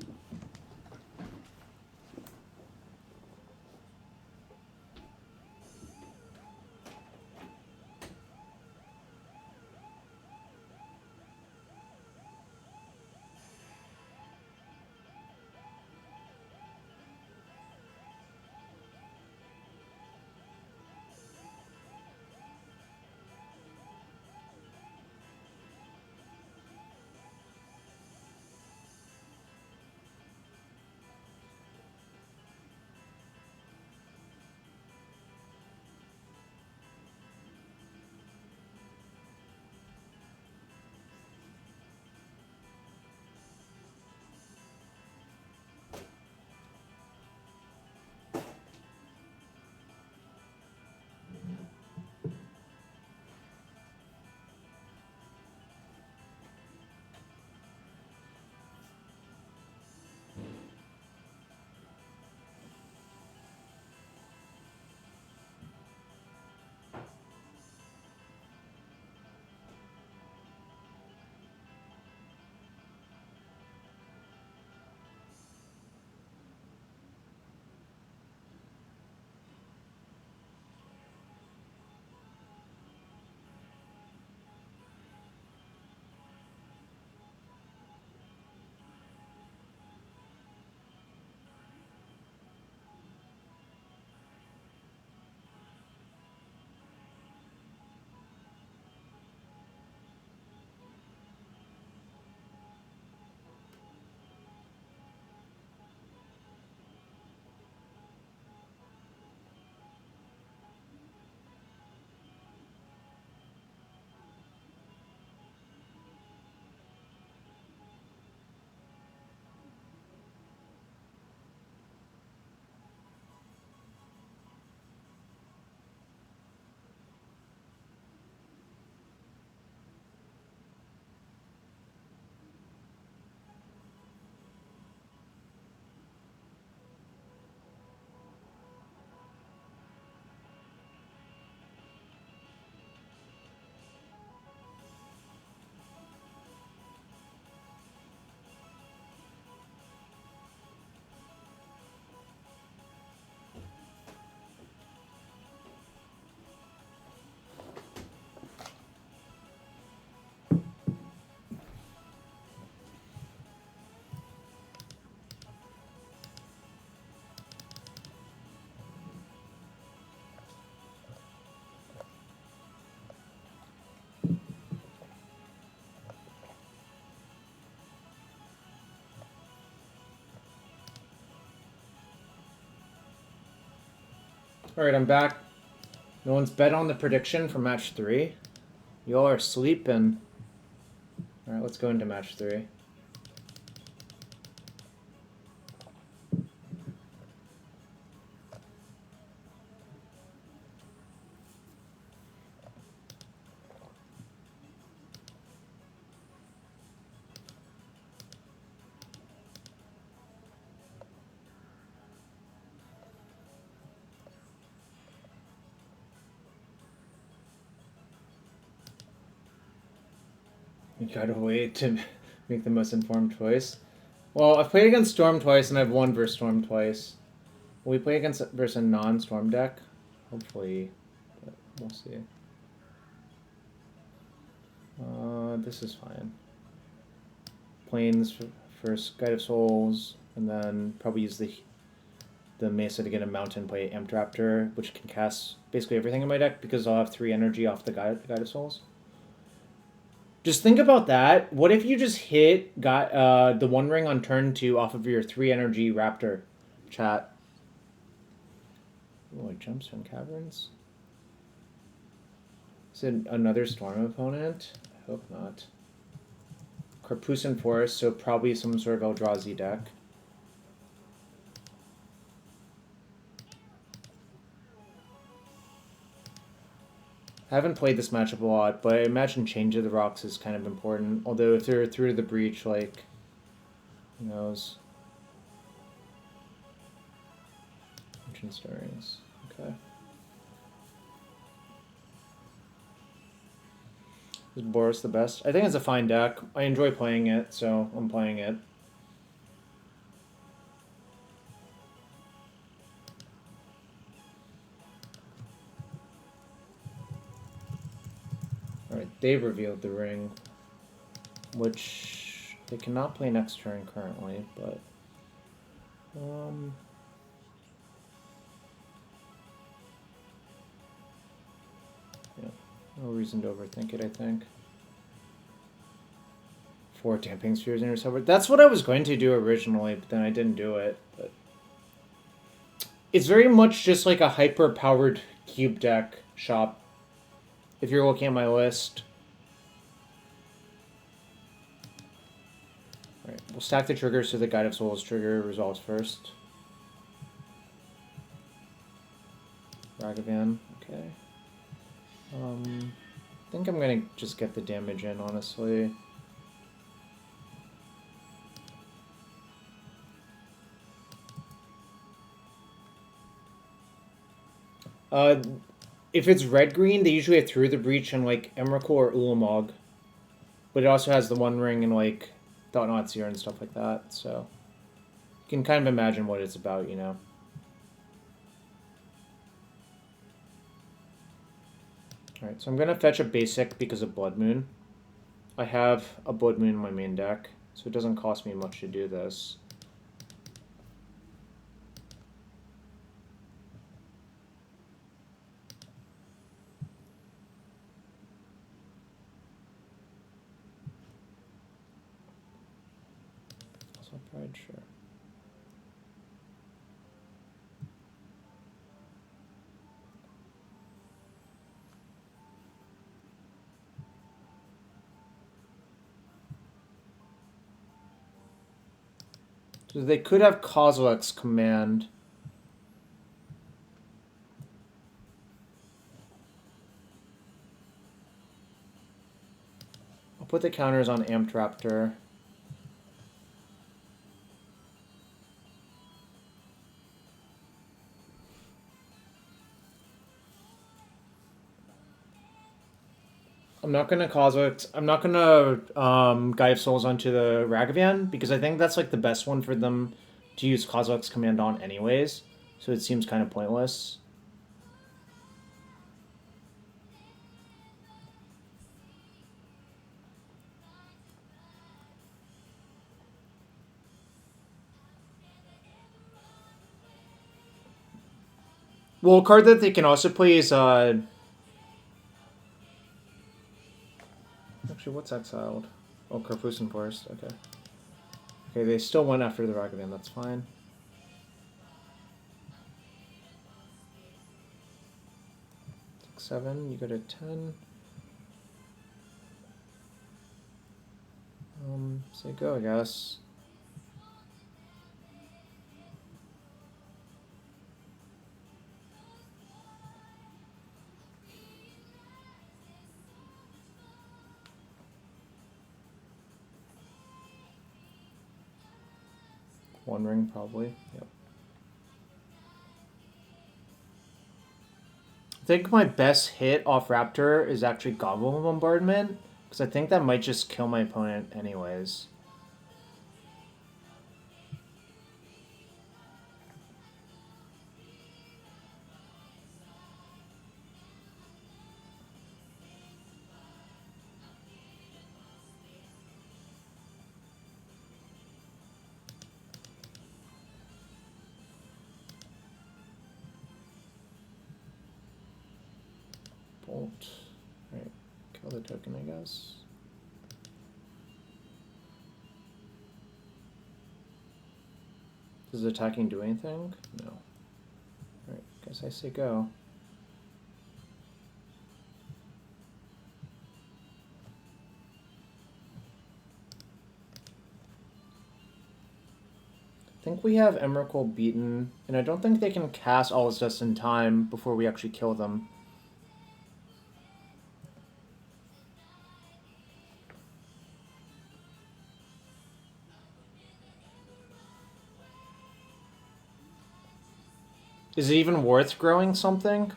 Alright, I'm back. No one's bet on the prediction for match 3. Y'all are sleeping. Alright, let's go into match 3. You gotta wait to make the most informed choice. Well, I've played against Storm twice, and I've won versus Storm twice. Will we play against versus a non-Storm deck? Hopefully, but we'll see. This is fine. Plains first, Guide of Souls, and then probably use the Mesa to get a mountain, play Amped Raptor, which can cast basically everything in my deck because I'll have 3 energy off the Guide of Souls. Just think about that. What if you just hit the One Ring on turn 2 off of your 3 energy Raptor, chat? Oh, it jumps from Caverns? Is it another Storm opponent? I hope not. Carpusan Forest, so probably some sort of Eldrazi deck. I haven't played this matchup a lot, but I imagine Change of the Rocks is kind of important. Although if they're through the breach, like, who knows? Ancient Stirrings. Okay. Is Boros the best? I think it's a fine deck. I enjoy playing it, so I'm playing it. Alright, they've revealed the ring, which they cannot play next turn currently, but yeah, no reason to overthink it, I think. 4 Damping Spheres in your silver. That's what I was going to do originally, but then I didn't do it. But it's very much just like a hyper-powered cube deck shop. If you're looking at my list. Alright, we'll stack the triggers so the Guide of Souls trigger resolves first. Ragavan, okay. I think I'm gonna just get the damage in, honestly. If it's red-green, they usually have Through the Breach and, like, Emrakul or Ulamog. But it also has the One Ring and, like, Thought-Knot Seer and stuff like that, so... You can kind of imagine what it's about, you know? Alright, so I'm gonna fetch a basic because of Blood Moon. I have a Blood Moon in my main deck, so it doesn't cost me much to do this. Pride, sure. So they could have Kozilek's Command. I'll put the counters on Amped Raptor. I'm not gonna Guide of Souls onto the Ragavan because I think that's like the best one for them to use Kozilek's Command on anyways. So it seems kind of pointless. Well, a card that they can also play is actually, what's exiled? Oh, Carpusan Forest. Okay. Okay, they still went after the Ragavan. That's fine. 7, you go to 10. Say go, I guess. One ring, probably. Yep. I think my best hit off Raptor is actually Goblin Bombardment, because I think that might just kill my opponent anyways. Bolt. Alright, kill the token, I guess. Does attacking do anything? No. Alright, guess I say go. I think we have Emrakul beaten, and I don't think they can cast All Is Dust in time before we actually kill them. Is it even worth growing something?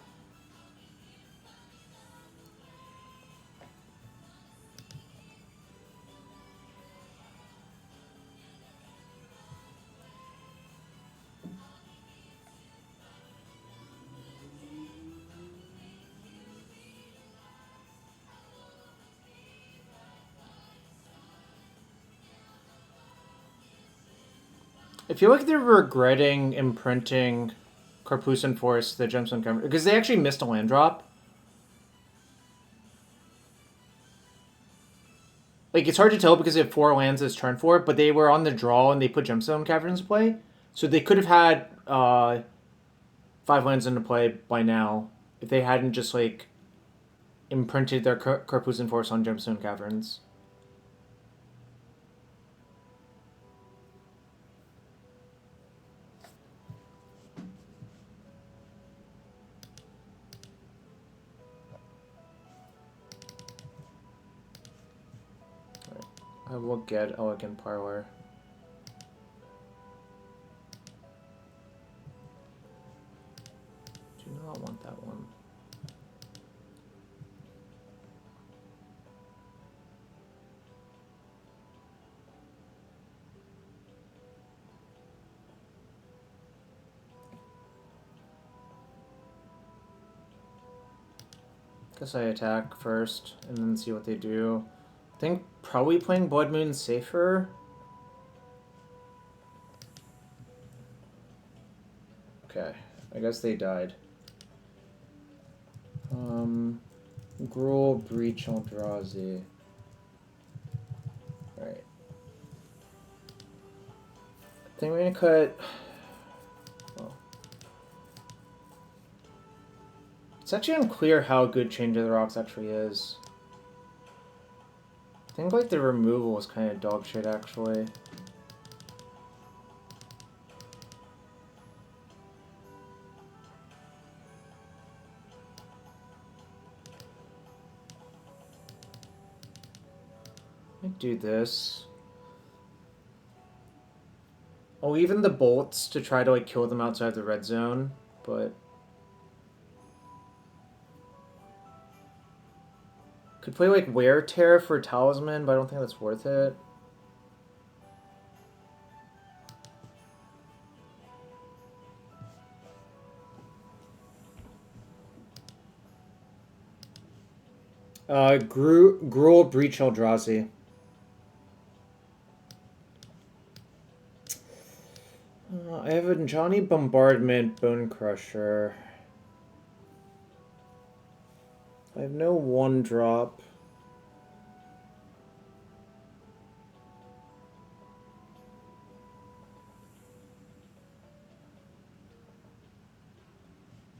I feel like they're regretting imprinting Karplusan Force, the Gemstone Cavern, because they actually missed a land drop. Like, it's hard to tell because they have 4 lands as turn 4, but they were on the draw and they put Gemstone Caverns in play. So they could have had 5 lands into play by now if they hadn't just, like, imprinted their Karplusan Force on Gemstone Caverns. I will get Elegant Parlor. Do not want that one. Guess I attack first and then see what they do. I think probably playing Blood Moon's safer. Okay, I guess they died. Gruul, Breach, Eldrazi. Alright. I think we're gonna cut... Oh. It's actually unclear how good Change of the Rocks actually is. I think like the removal was kind of dog shit actually. Let me do this. I'll even the bolts to try to like kill them outside the red zone, but could play like Wear Tear for Talisman, but I don't think that's worth it. Gruul, Breach, Eldrazi. I have a Ajani Bombardment, Bone Crusher. I have no 1-drop.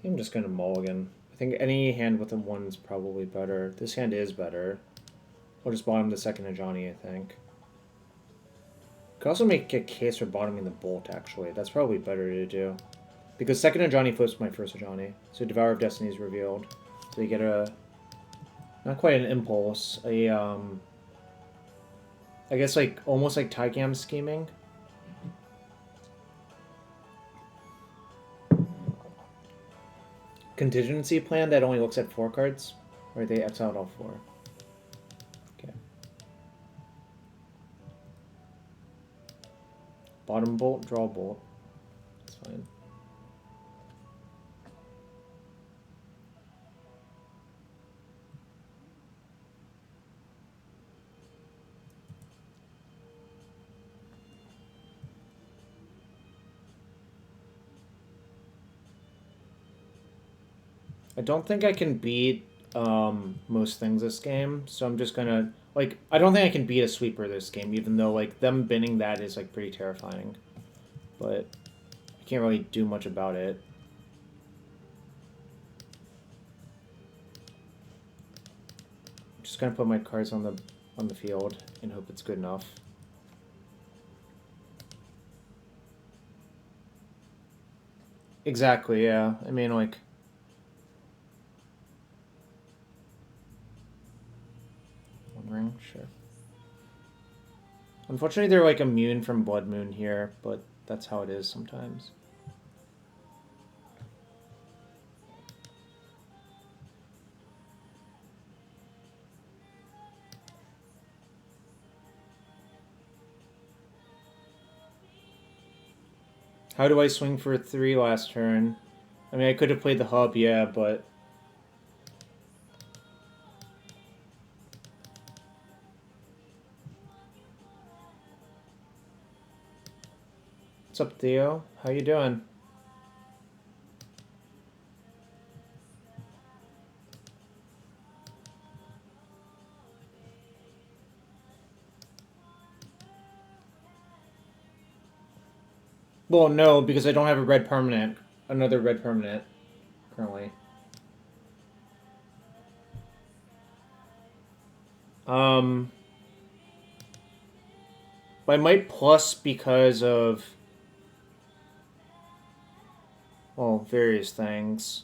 I'm just gonna mulligan. I think any hand with a 1 is probably better. This hand is better. I'll just bottom the second Ajani, I think. Could also make a case for bottoming the Bolt, actually. That's probably better to do. Because second Ajani flips my first Ajani. So Devourer of Destiny is revealed. So you get a... Not quite an impulse. A, I guess, like, almost like Tycam scheming. Contingency plan that only looks at 4 cards? Or they X out all 4? Okay. Bottom Bolt, draw Bolt. That's fine. I don't think I can beat most things this game, so I'm just gonna like I don't think I can beat a sweeper this game, even though like them binning that is like pretty terrifying. But I can't really do much about it. I'm just gonna put my cards on the field and hope it's good enough. Exactly, yeah. I mean like ring, sure. Unfortunately, they're like immune from Blood Moon here, but that's how it is sometimes. How do I swing for 3 last turn? I mean, I could have played the hub, yeah, but... What's up, Theo? How you doing? Well, no, because I don't have a red permanent. Another red permanent, currently. I might plus because of... well, various things.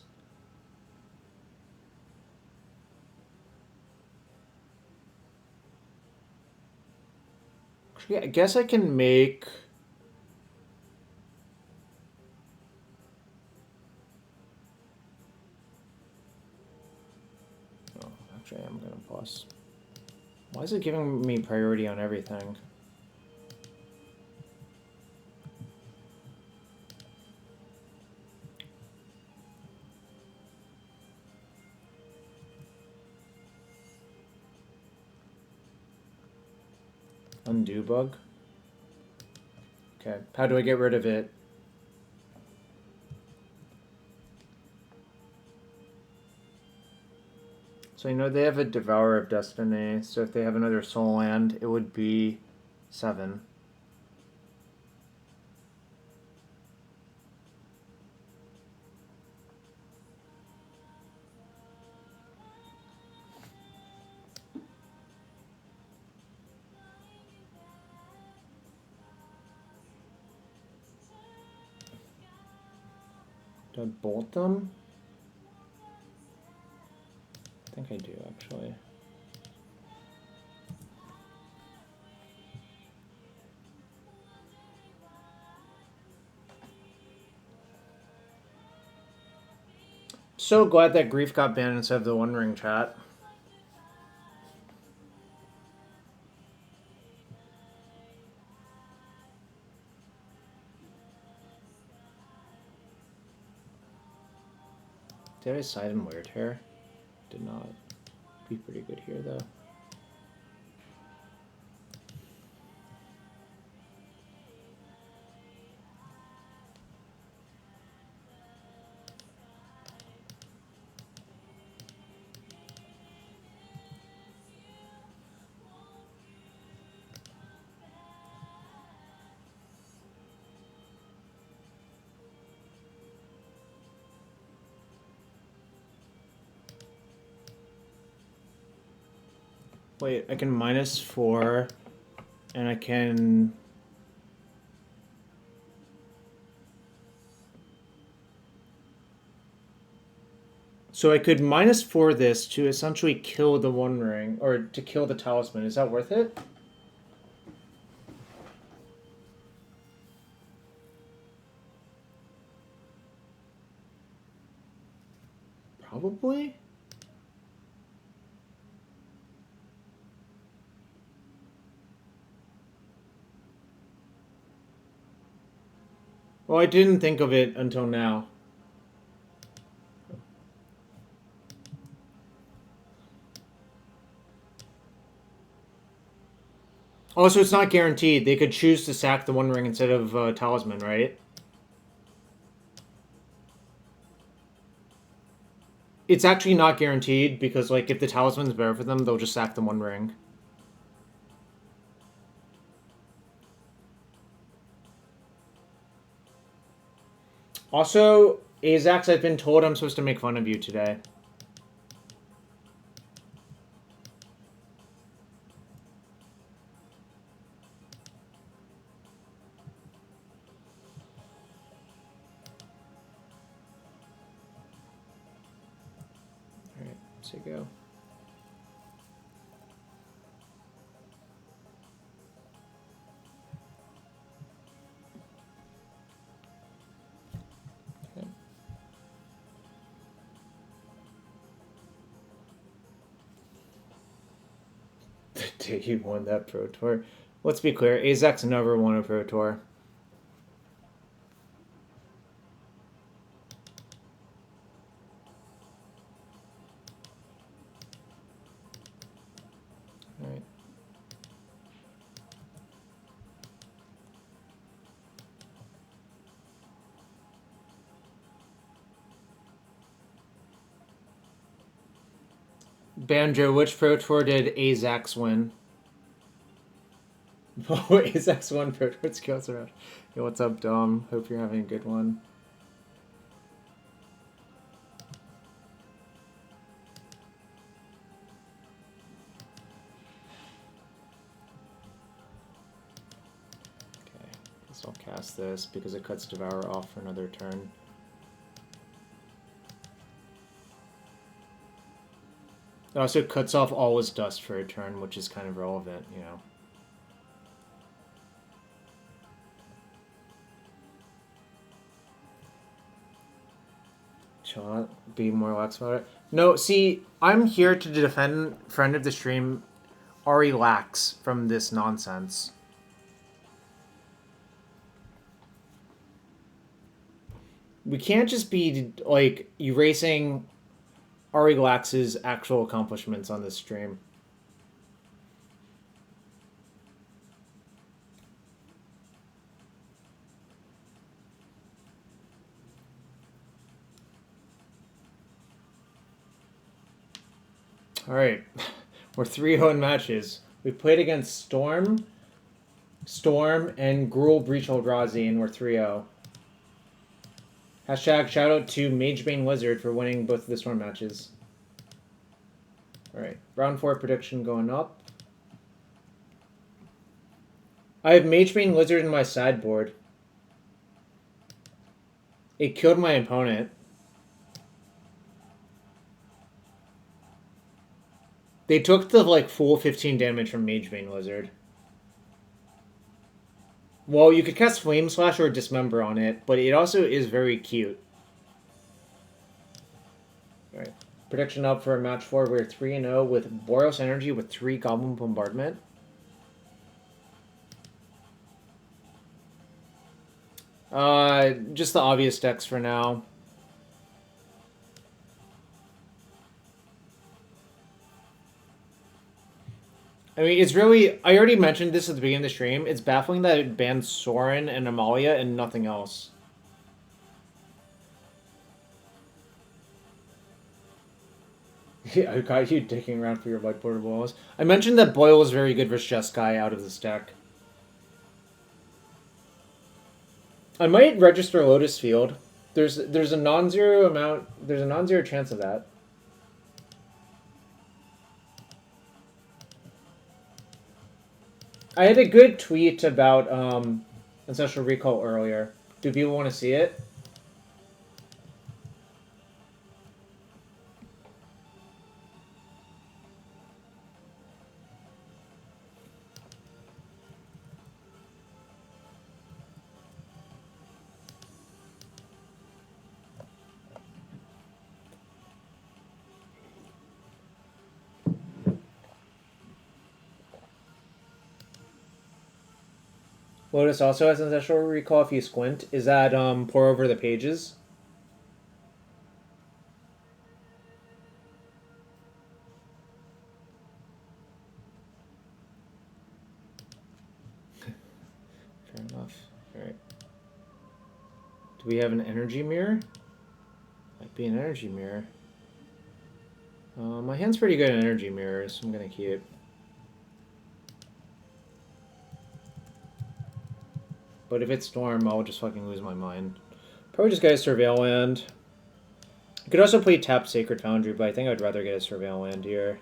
Actually, I guess I can make... oh, actually, I'm gonna plus. Why is it giving me priority on everything? Undo bug? Okay, how do I get rid of it? So I know they have a Devourer of Destiny, so if they have another Soul Land, it would be 7. Do I bolt them? I think I do, actually. So glad that Grief got banned instead of the One Ring chat. Did I side in Weird Hair? Did not. Be pretty good here, though. Wait, I can -4, and I can... So I could -4 this to essentially kill the One Ring, or to kill the Talisman. Is that worth it? Probably? Well, I didn't think of it until now. Also, it's not guaranteed. They could choose to sack the One Ring instead of Talisman, right? It's actually not guaranteed because, like, if the Talisman's better for them, they'll just sack the One Ring. Also, Azax, I've been told I'm supposed to make fun of you today. Alright, so go. The day you won that Pro Tour. Let's be clear, Azax never won a Pro Tour. Alright. Banjo, which Pro Tour did Azax win? Oh, Azax won Pro Tour skills around. Yo, what's up, Dom? Hope you're having a good one. Okay, guess I'll cast this because it cuts Devour off for another turn. It also cuts off all his dust for a turn, which is kind of relevant, you know. Shall I be more lax about it? No, see, I'm here to defend friend of the stream, Ari Lax, from this nonsense. We can't just be, like, erasing Ari Lax's actual accomplishments on this stream. Alright, we're 3-0 in matches. We played against Storm, and Gruul Breach Eldrazi, and we're 3-0. Hashtag shout out to Magebane Lizard for winning both of the Storm matches. Alright, round 4 prediction going up. I have Magebane Lizard in my sideboard. It killed my opponent. They took the, like, full 15 damage from Magebane Lizard. Well, you could cast Flame Slash or Dismember on it, but it also is very cute. Alright. Prediction up for match 4. We're 3-0 with Boros Energy with 3 Goblin Bombardment. Just the obvious decks for now. I mean, it's really... I already mentioned this at the beginning of the stream. It's baffling that it banned Sorin and Amalia and nothing else. Yeah, I got you dicking around for your white border balls. I mentioned that Boyle was very good versus Jeskai out of this deck. I might register Lotus Field. There's a non-zero amount... There's a non-zero chance of that. I had a good tweet about Ancestral Recall earlier. Do people want to see it? Lotus also has Ancestral Recall if you squint. Is that pour over the pages? Fair enough. Alright. Do we have an energy mirror? Might be an energy mirror. My hand's pretty good at energy mirrors, so I'm gonna keep. But if it's Storm, I'll just fucking lose my mind. Probably just get a Surveil Land. I could also play tap Sacred Foundry, but I think I'd rather get a Surveil Land here.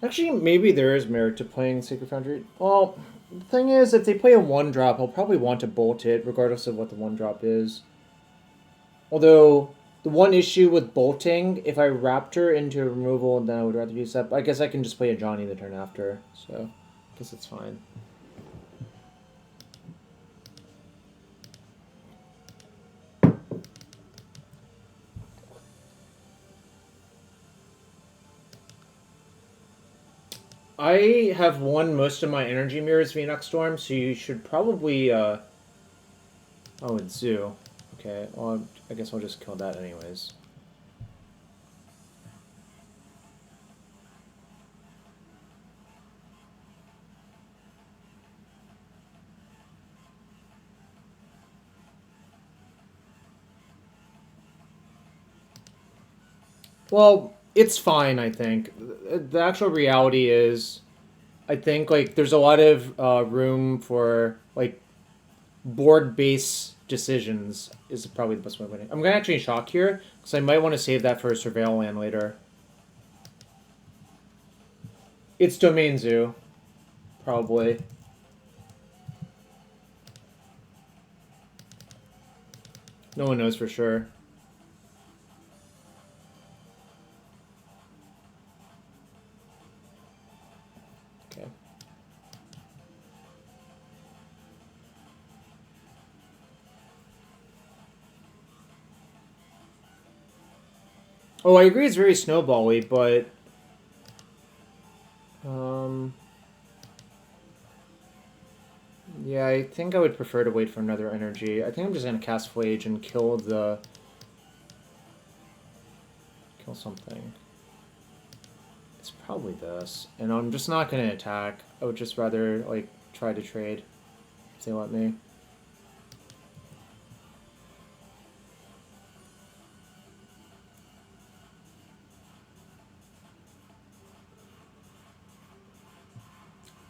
Actually, maybe there is merit to playing Sacred Foundry. Well, the thing is, if they play a 1-drop, I'll probably want to bolt it, regardless of what the 1-drop is. Although, the one issue with bolting, if I Raptor into removal, then I would rather use that. I guess I can just play Ajani the turn after, so I guess it's fine. I have won most of my energy mirrors VNX Storm, so you should probably, oh, it's Zoo. Okay, well, I guess I'll just kill that anyways. Well, it's fine, I think. The actual reality is, I think, like, there's a lot of room for, like, board-based decisions is probably the best way of winning. I'm going to actually shock here, because I might want to save that for a Surveil Land later. It's Domain Zoo. Probably. No one knows for sure. Okay. Oh, I agree it's very snowball-y, but... yeah, I think I would prefer to wait for another energy. I think I'm just going to cast Flage and kill the... kill something. It's probably this. And I'm just not going to attack. I would just rather, like, try to trade if they let me.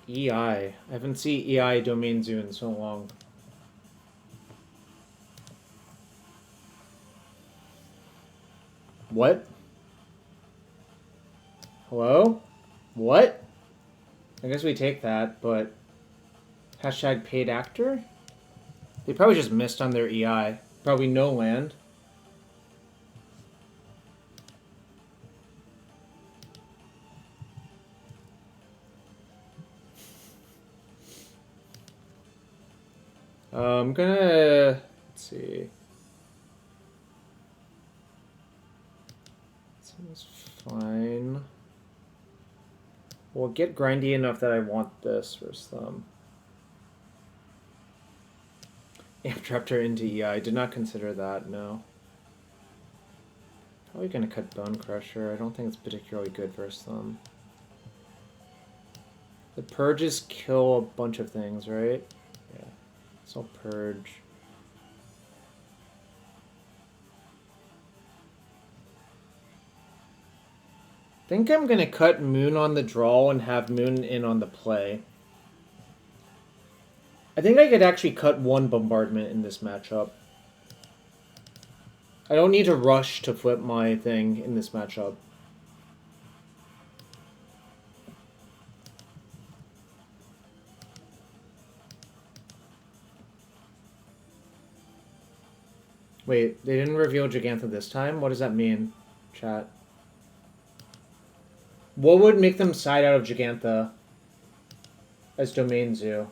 EI. I haven't seen EI Domain Zoo in so long. What? Hello? What? I guess we take that, but... hashtag paid actor? They probably just missed on their EI. Probably no land. I'm gonna... let's see. Seems fine. We'll get grindy enough that I want this versus them. Amp dropped her into EI. I did not consider that, no. Probably gonna cut Bone Crusher. I don't think it's particularly good versus them. The purges kill a bunch of things, right? Yeah. So purge. I think I'm gonna cut Moon on the draw and have Moon in on the play. I think I could actually cut one bombardment in this matchup. I don't need to rush to flip my thing in this matchup. Wait, they didn't reveal Gigantha this time? What does that mean, chat? What would make them side out of Gigantha as Domain Zoo?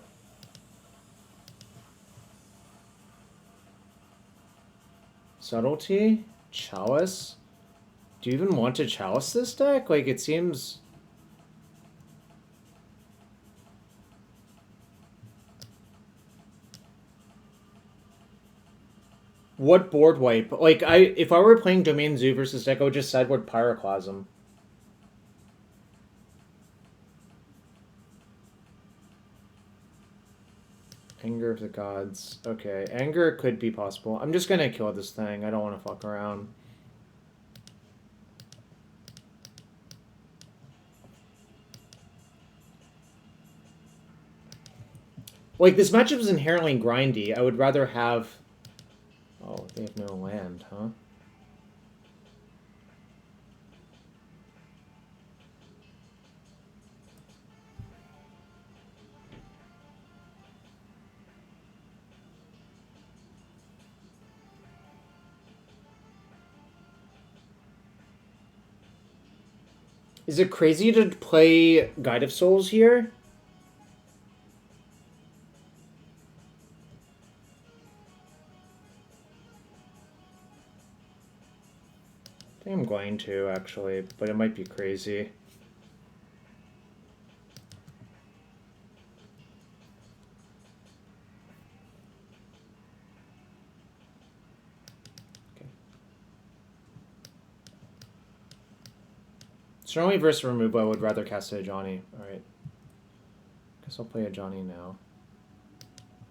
Subtlety? Chalice? Do you even want to Chalice this deck? Like, it seems... What board wipe? Like, if I were playing Domain Zoo versus deck, I would just sideboard Pyroclasm. Anger of the Gods. Okay, Anger could be possible. I'm just gonna kill this thing. I don't want to fuck around. Like, this matchup is inherently grindy. I would rather have... Oh, they have no land, huh? Is it crazy to play Guide of Souls here? I think I'm going to, actually, but it might be crazy. Okay. Strongly versus removal, I would rather cast a Ajani. Alright. Guess I'll play Ajani now.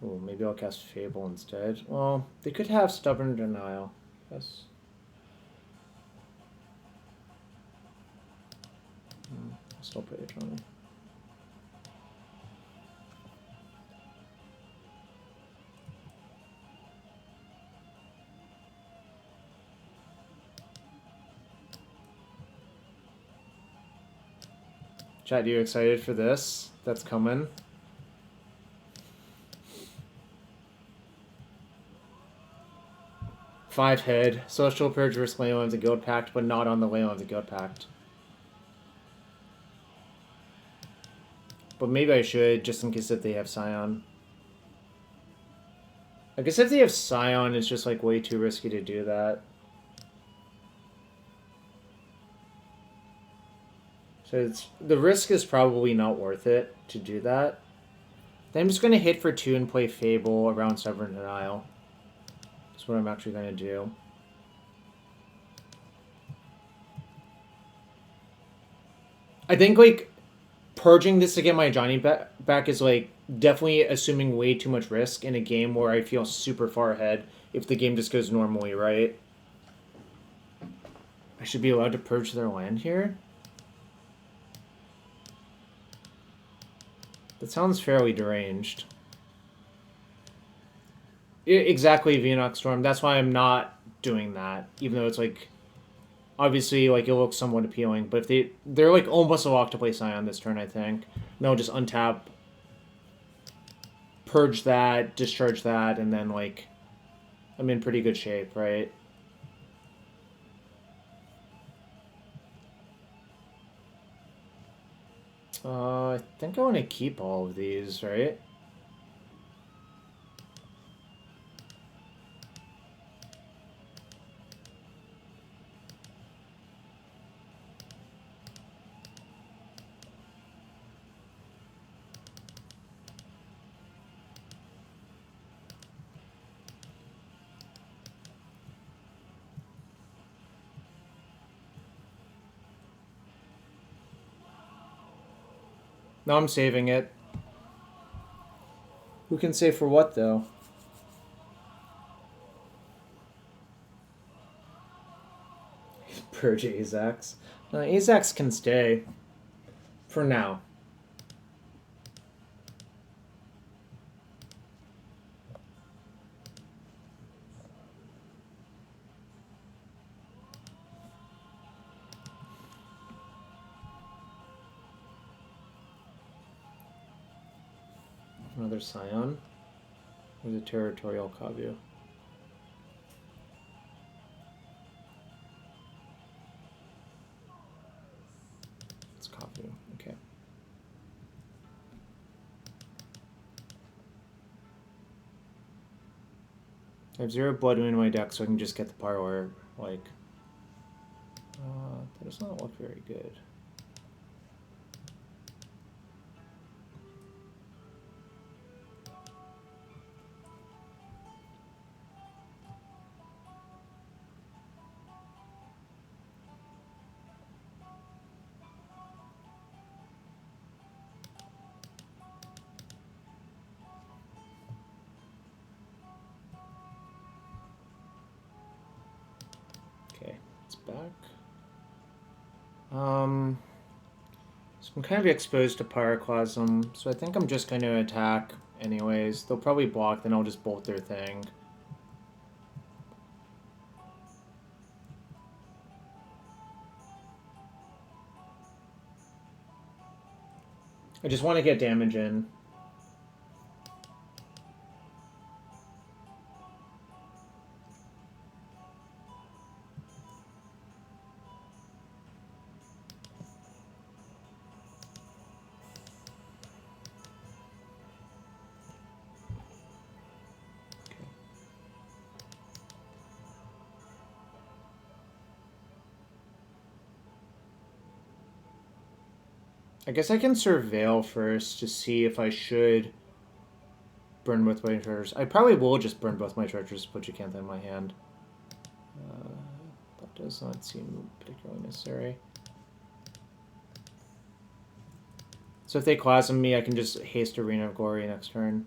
Ooh, maybe I'll cast Fable instead. Well, they could have Stubborn Denial. Yes. I'll still play Ajani. Chat, you excited for this? That's coming. Five head. Social Purge versus Leyland's a Guild Pact, but not on the Leyland's a Guild Pact. But maybe I should, just in case if they have Scion. I guess if they have Scion, it's just like way too risky to do that. So the risk is probably not worth it to do that. Then I'm just going to hit for 2 and play Fable around Stubborn Denial. That's what I'm actually going to do. I think, like, purging this to get my Ajani back is, like, definitely assuming way too much risk in a game where I feel super far ahead if the game just goes normally, right? I should be allowed to purge their land here? That sounds fairly deranged. Exactly, Venox Storm. That's why I'm not doing that, even though it's, like... Obviously, like, it looks somewhat appealing, but if they're, like, almost a lock to play Scion this turn, I think. And they'll just untap, purge that, discharge that, and then, like, I'm in pretty good shape, right? I think I want to keep all of these, right? No, I'm saving it. Who can save for what, though? Purge Azax. No, Azax can stay. For now. Another Scion. Or the Territorial Kavu. It's Kavu. Okay. I have 0 Blood Moon in my deck, so I can just get the Parlor, like... that does not look very good. Okay, it's back. So I'm kind of exposed to Pyroclasm, so I think I'm just going to attack anyways. They'll probably block, then I'll just bolt their thing. I just want to get damage in. I guess I can surveil first to see if I should burn both my treasures. I probably will just burn both my treasures to put Jacantha in my hand. That does not seem particularly necessary. So if they Clasm me, I can just haste Arena of Glory next turn.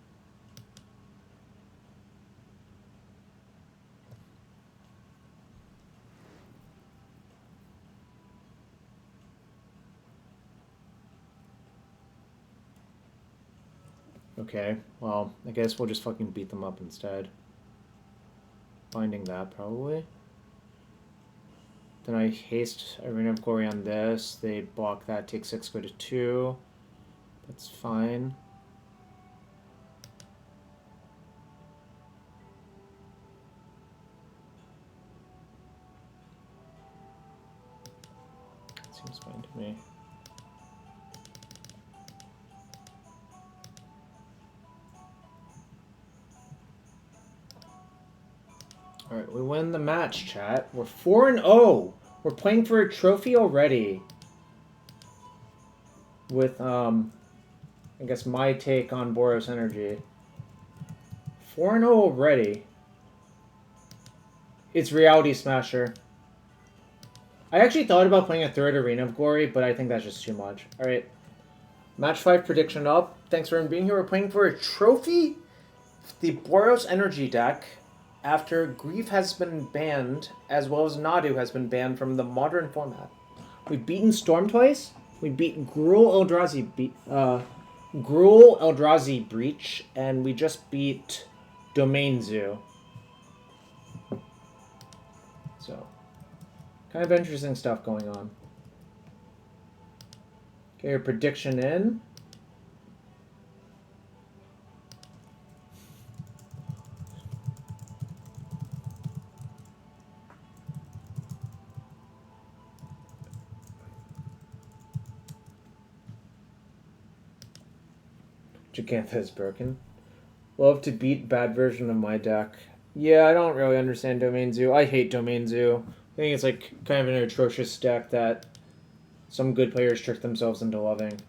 Okay, well, I guess we'll just fucking beat them up instead. Finding that, probably. Then I haste Arena of Glory on this. They block that, take 6, go to 2. That's fine. Seems fine to me. Alright, we win the match, chat. We're 4-0. We're playing for a trophy already. With, I guess my take on Boros Energy. 4-0 already. It's Reality Smasher. I actually thought about playing a third Arena of Glory, but I think that's just too much. Alright. Match 5 prediction up. Thanks for being here. We're playing for a trophy. The Boros Energy deck. After Grief has been banned, as well as Nadu has been banned from the modern format. We've beaten Storm twice. We beat Gruul Eldrazi Breach, and we just beat Domain Zoo. So, kind of interesting stuff going on. Okay, your prediction in. Jacantha is broken. Love to beat bad version of my deck. Yeah, I don't really understand Domain Zoo. I hate Domain Zoo. I think it's like kind of an atrocious deck that some good players trick themselves into loving.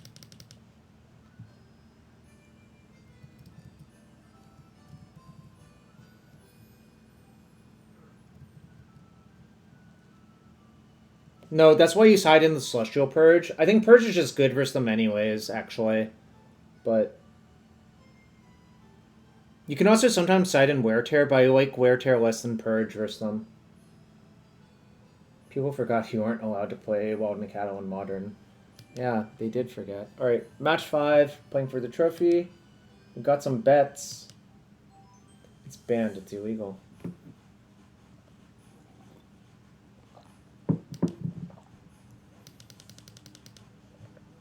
No, that's why you side in the Celestial Purge. I think Purge is just good versus them anyways, actually. But you can also sometimes side in Wear Tear, but I like Wear Tear less than Purge versus them. People forgot you aren't allowed to play Wild Nacatl in Modern. Yeah, they did forget. Alright, match 5, playing for the trophy. We've got some bets. It's banned, it's illegal.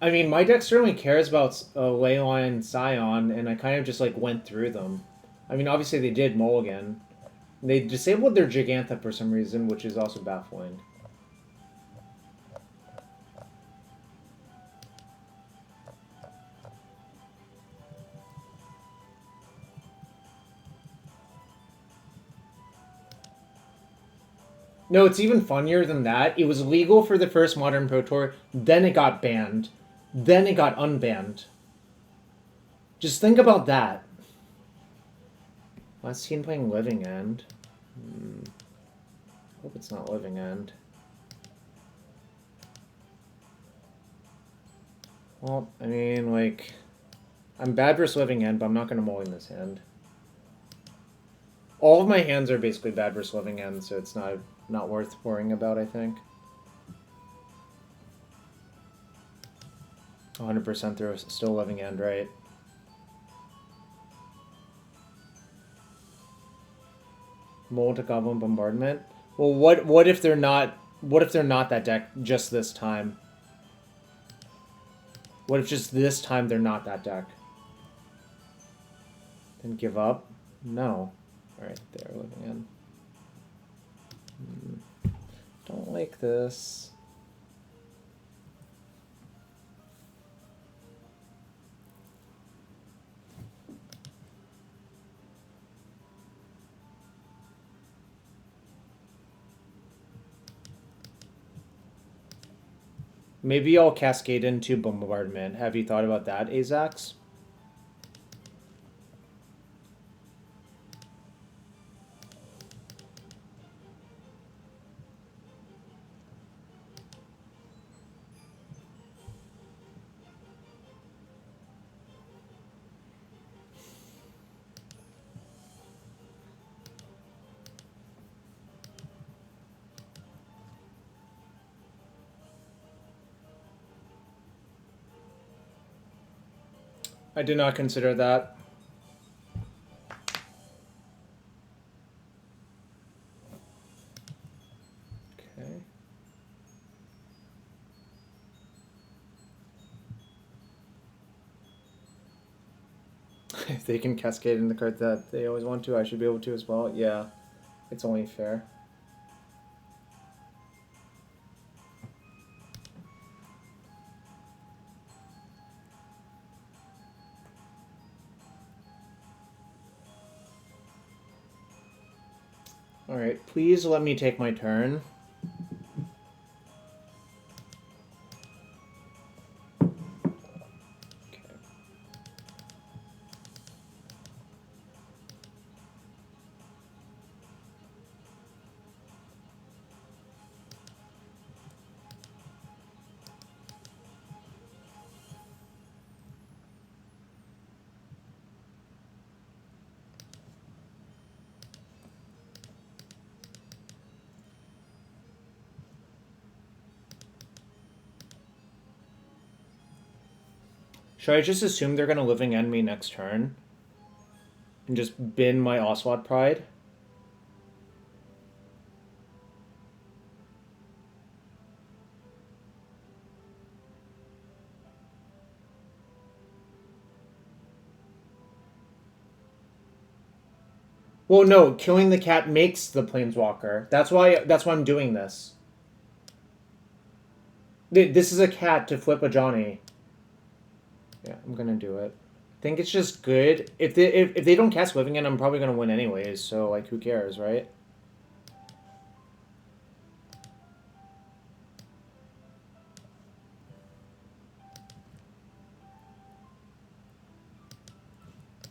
I mean, my deck certainly cares about Leyline Scion, and I kind of just like went through them. I mean, obviously they did mulligan. They disabled their Gigantha for some reason, which is also baffling. No, it's even funnier than that. It was legal for the first Modern Pro Tour, then it got banned, then it got unbanned. Just think about that. Last team playing Living End. Hope it's not Living End. Well, I mean, like, I'm bad versus Living End, but I'm not going to mulligan this hand. All of my hands are basically bad versus Living End, so it's not worth worrying about, I think. 100% they're still Living End, right? Goblin Bombardment. Well, what if they're not? What if they're not that deck just this time? What if just this time they're not that deck? Then give up? No. All right, they're Living End. Don't like this. Maybe I'll cascade into Bombardment. Have you thought about that, Azax? I did not consider that. Okay. If they can cascade in the card that they always want to, I should be able to as well. Yeah, it's only fair. Alright, please let me take my turn. Okay. Should I just assume they're going to Living End me next turn? And just bin my Oswald Pride? Well, no, killing the cat makes the Planeswalker. That's why I'm doing this. This is a cat to flip Ajani. Yeah, I'm gonna do it. I think it's just good. If they don't cast Living End, I'm probably gonna win anyways, so like who cares, right?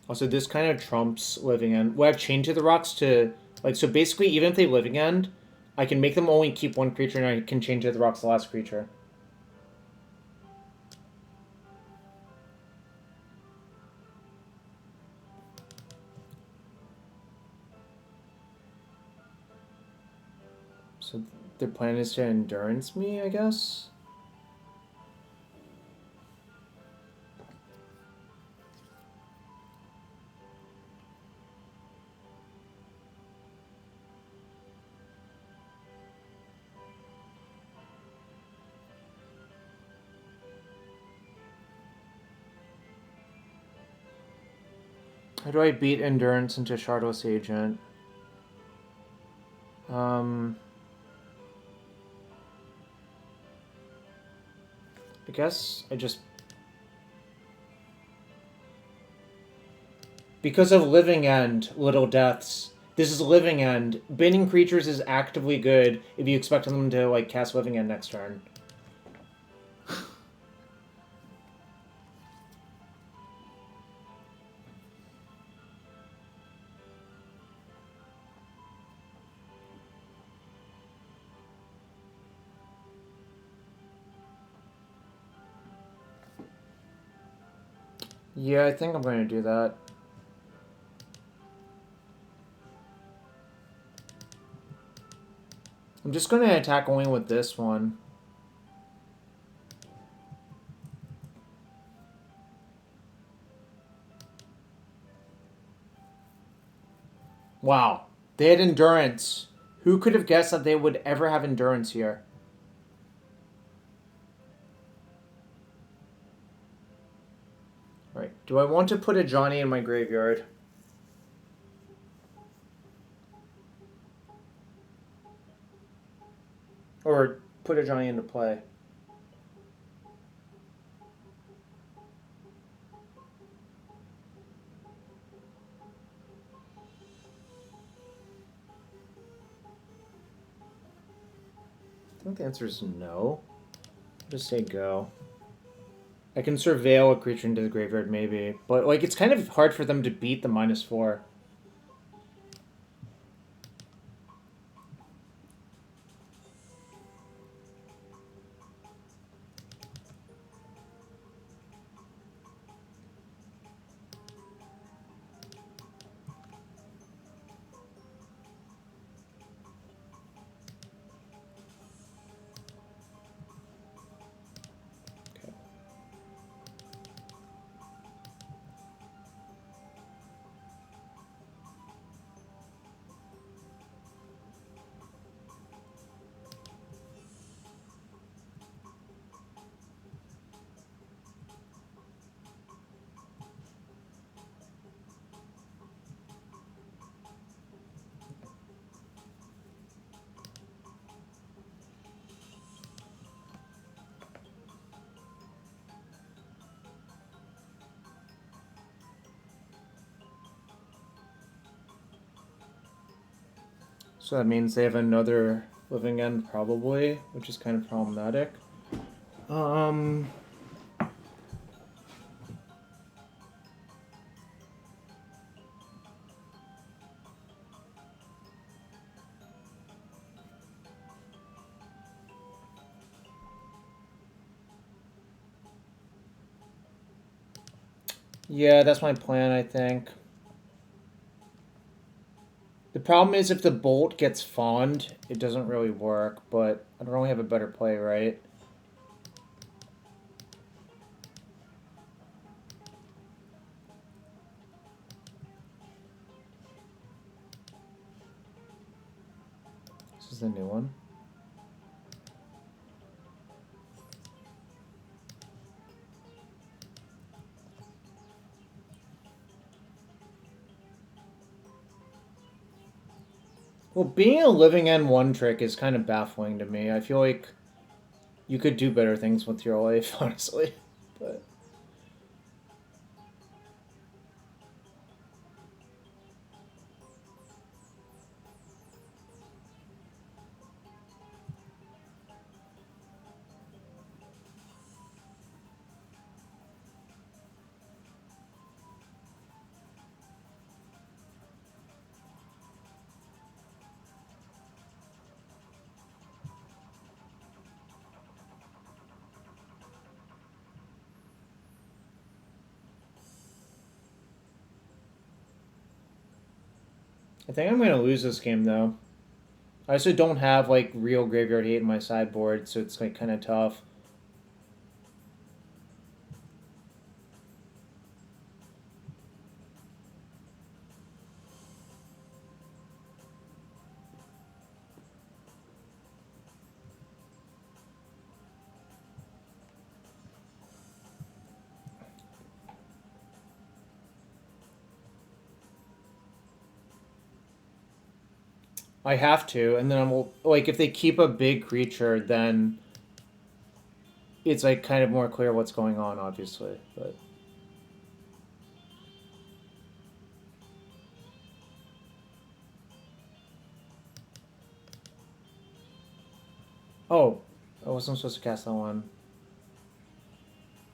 Also, this kind of trumps Living End. Well, I've Chained to the Rocks to like, so basically even if they Living End, I can make them only keep one creature and I can Chain to the Rocks the last creature. So their plan is to Endurance me, I guess? How do I beat Endurance into Shardless Agent? I guess I just... Because of Living End, Little Deaths. This is Living End. Banning creatures is actively good if you expect them to, like, cast Living End next turn. Yeah, I think I'm going to do that. I'm just going to attack only with this one. Wow. They had Endurance. Who could have guessed that they would ever have Endurance here? Alright. Do I want to put Ajani in my graveyard? Or put Ajani into play? I think the answer is no. Just say go. I can surveil a creature into the graveyard, maybe. But, like, it's kind of hard for them to beat the -4. So that means they have another Living End, probably, which is kind of problematic. Yeah, that's my plan, I think. The problem is if the Bolt gets fawned, it doesn't really work, but I don't really have a better play, right? This is the new one. Well, being a Living End one trick is kind of baffling to me. I feel like you could do better things with your life, honestly. But I think I'm going to lose this game, though. I also don't have, like, real Graveyard Hate in my sideboard, so it's, like, kind of tough. I have to, and then I'm like, if they keep a big creature, then it's like kind of more clear what's going on, obviously. But oh, I wasn't supposed to cast that one.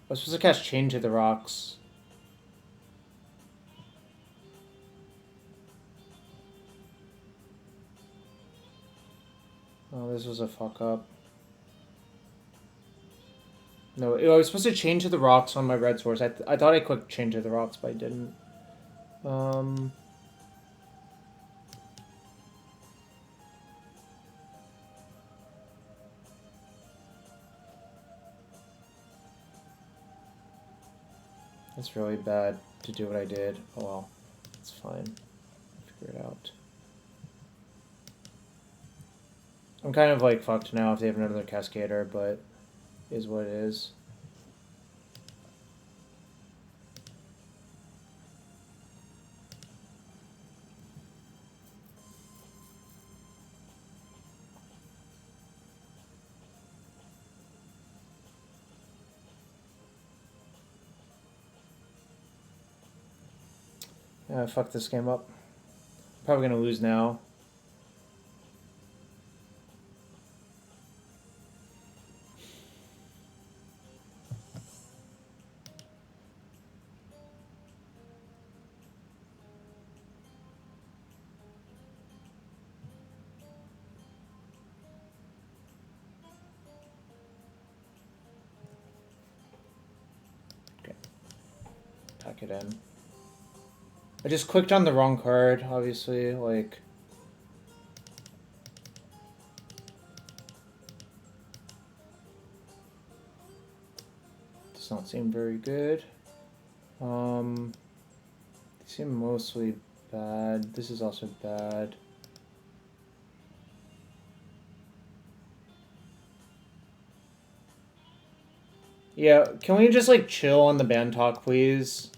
I was supposed to cast Chain to the Rocks. Oh, this was a fuck up. No, I was supposed to Chain to the Rocks on my red source. I thought I clicked Chain to the Rocks, but I didn't. It's really bad to do what I did. Oh well, it's fine. Figure it out. I'm kind of like fucked now if they have another Cascader, but is what it is. Yeah, I fucked this game up. Probably gonna lose now. Okay. Tuck it in. I just clicked on the wrong card, obviously, like... Does not seem very good. They seem mostly bad. This is also bad. Yeah, can we just, like, chill on the ban talk, please?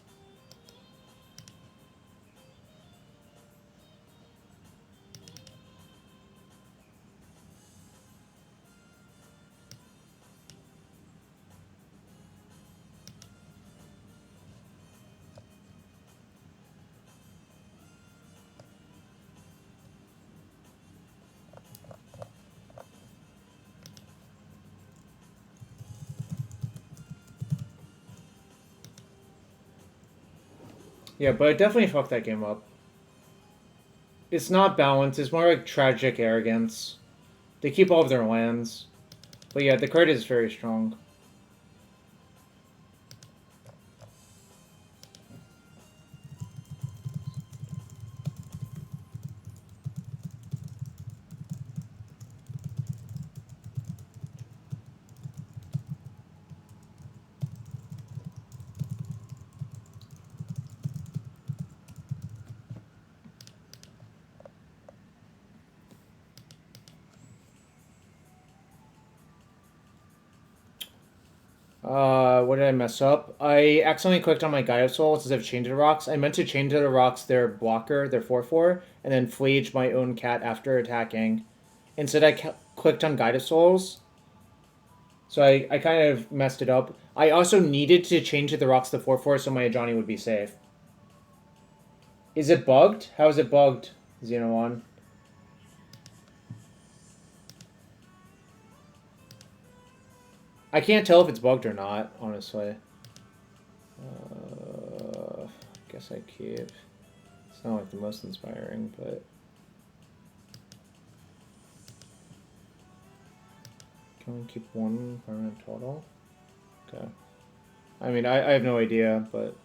Yeah, but I definitely fucked that game up. It's not balanced, it's more like tragic arrogance. They keep all of their lands. But yeah, the card is very strong. What did I mess up? I accidentally clicked on my Guide of Souls instead of Chain to the Rocks. I meant to Chain to the Rocks their blocker, their 4/4, and then Flage my own cat after attacking. Instead, I clicked on Guide of Souls. So I kind of messed it up. I also needed to change to the Rocks the 4/4 so my Ajani would be safe. Is it bugged? How is it bugged, Xeno1? I can't tell if it's bugged or not, honestly. I guess I keep. It's not like the most inspiring, but can we keep one permanent total? Okay. I mean, I have no idea, but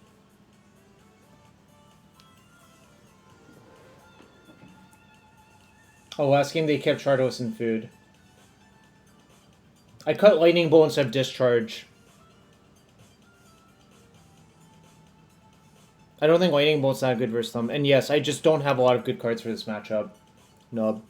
oh, last game they kept Chardos in food. I cut Lightning Bolt instead of Discharge. I don't think Lightning Bolt's that good versus them. And yes, I just don't have a lot of good cards for this matchup. Nub.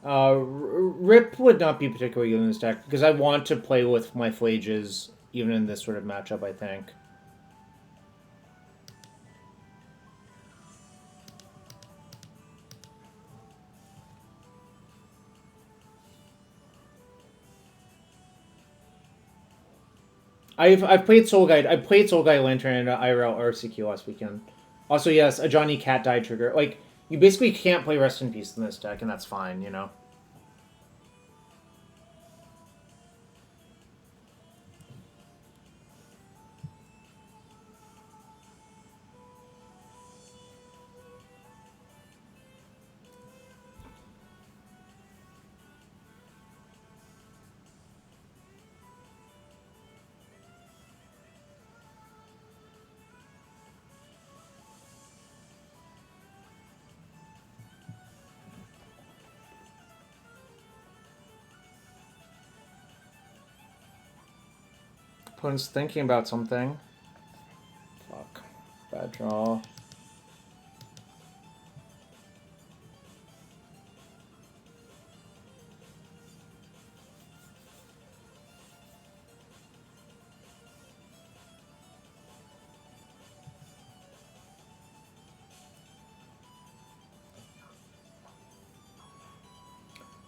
Rip would not be particularly good in this deck because I want to play with my Flages even in this sort of matchup, I think. I've played Soul Guide. I played Soul Guide Lantern and IRL RCQ last weekend. Also, yes, Ajani Cat die trigger. Like, you basically can't play Rest in Peace in this deck, and that's fine, you know? Opponent's thinking about something. Fuck. Bad draw.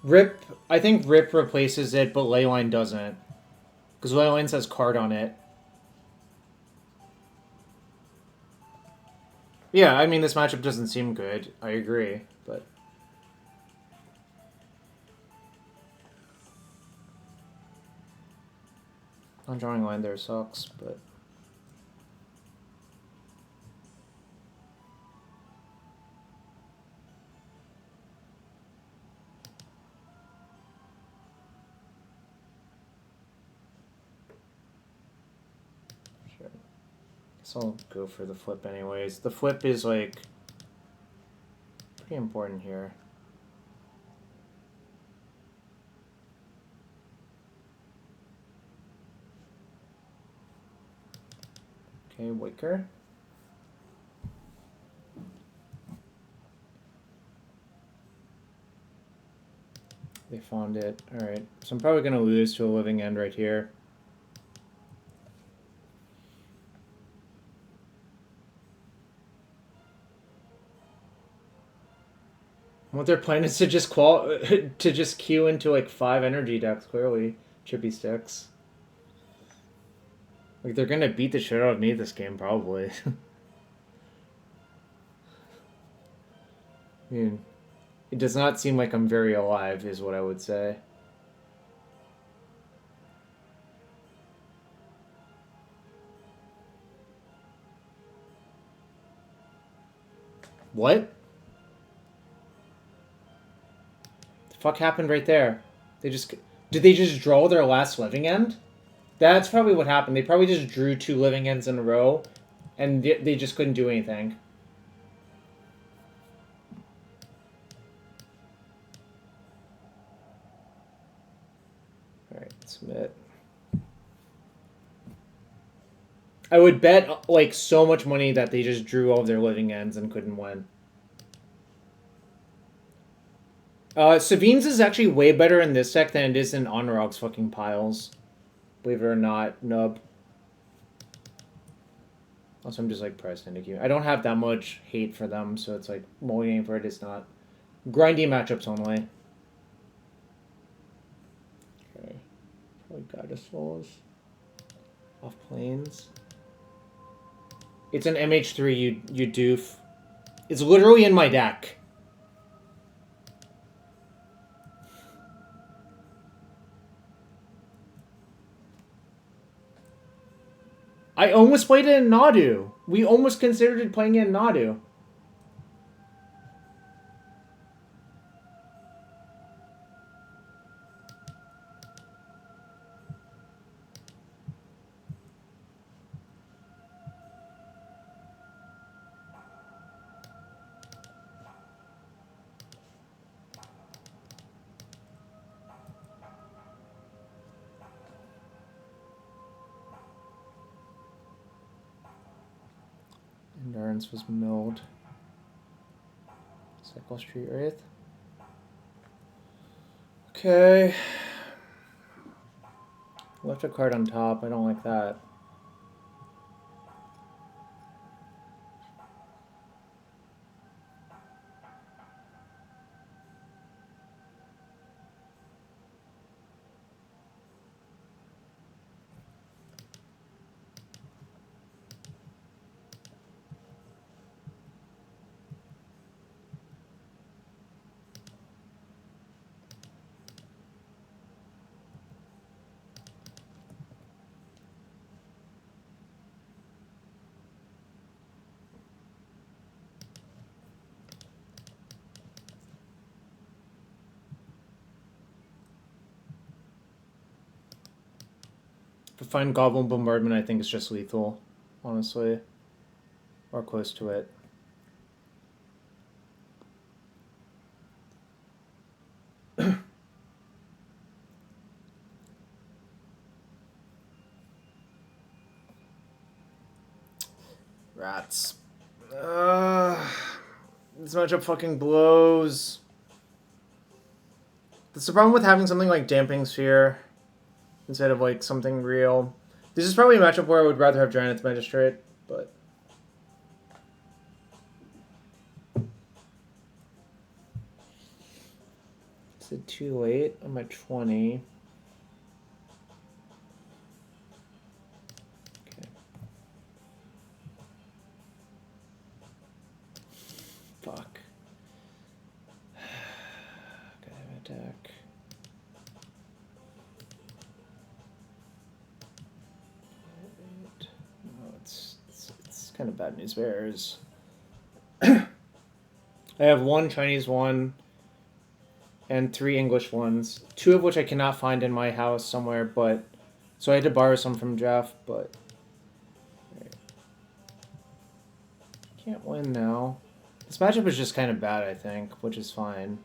Rip, I think Rip replaces it, but Leyline doesn't. Because Leyline says card on it. Yeah, I mean, this matchup doesn't seem good. I agree, but... not drawing line there sucks, but... sure. Guess I'll go for the flip anyways. The flip is, like... pretty important here. Okay, Wicker. They found it. Alright, so I'm probably going to lose to a living end right here. What they're planning is to just to just queue into like 5 energy decks, clearly. Chippy sticks. Like, they're gonna beat the shit out of me this game, probably. I mean, it does not seem like I'm very alive, is what I would say. What? The fuck happened right there? They just... did they just draw their last living end? That's probably what happened. They probably just drew 2 living ends in a row, and they just couldn't do anything. Alright, submit. I would bet, like, so much money that they just drew all of their living ends and couldn't win. Savine's is actually way better in this deck than it is in Honorog's fucking piles. Believe it or not, nub. Also, I'm just, like, pressed into queue. I don't have that much hate for them, so it's like, mulliganing for it is not. Grindy matchups only. Okay. Probably Goddess Souls. Off planes. It's an MH3, you doof. It's literally in my deck. I almost played it in Nadu. We almost considered playing it in Nadu. Endurance was milled. Cycle Street Wraith. Okay. Left a card on top. I don't like that. If I find Goblin Bombardment, I think it's just lethal, honestly. Or close to it. Rats. This matchup fucking blows. That's the problem with having something like Damping Sphere instead of like something real. This is probably a matchup where I would rather have Giant's Magistrate, but... Is it too late? I'm at 20. Okay. Fuck. Gotta attack. No, it's kind of bad news bears. I have one Chinese one and 3 English ones, 2 of which I cannot find in my house somewhere, but so I had to borrow some from Jeff, but right. Can't win now. This matchup is just kind of bad, I think, which is fine.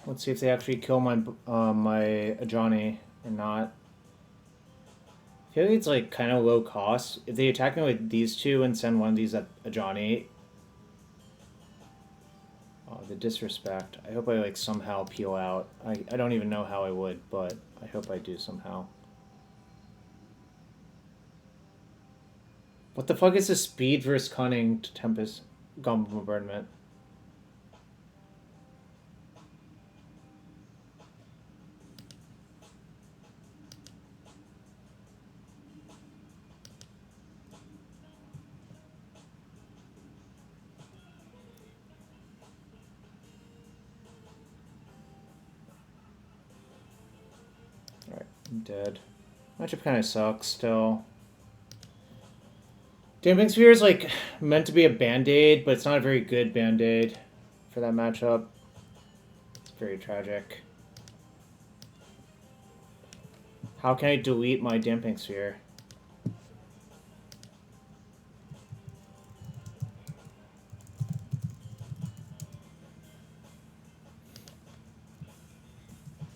Let's see if they actually kill my my Ajani or not. I feel like it's like kind of low cost. If they attack me with these 2 and send one of these at Ajani, oh, the disrespect. I hope I like somehow peel out. I don't even know how I would, but I hope I do somehow. What the fuck is the speed versus cunning to Tempest Goblin Bombardment? Alright, I'm dead. Matchup kind of sucks still. Damping Sphere is like meant to be a band-aid, but it's not a very good band-aid for that matchup. It's very tragic. How can I delete my Damping Sphere?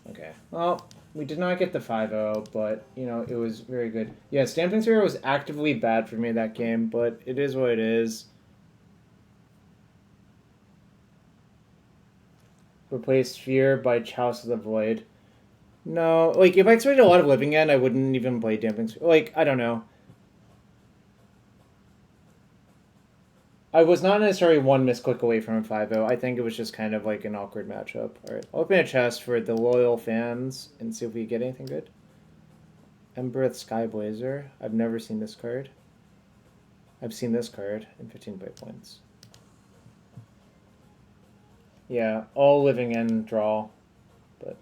Okay, well, we did not get the 5-0, but, you know, it was very good. Yeah, Damping Sphere was actively bad for me that game, but it is what it is. Replace Sphere by Chalice of the Void. No, like if I expected a lot of living end, I wouldn't even play Damping Sphere. Like, I don't know. I was not necessarily one misclick away from a 5-0. I think it was just kind of like an awkward matchup. Alright, I'll open a chest for the loyal fans and see if we get anything good. Embereth Skyblazer. I've never seen this card. I've seen this card in 15 play points. Yeah, all living end draw, but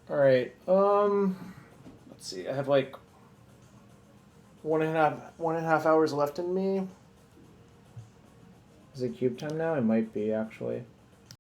all right. Let's see. I have like 1.5 hours left in me. Is it cube time now? It might be actually.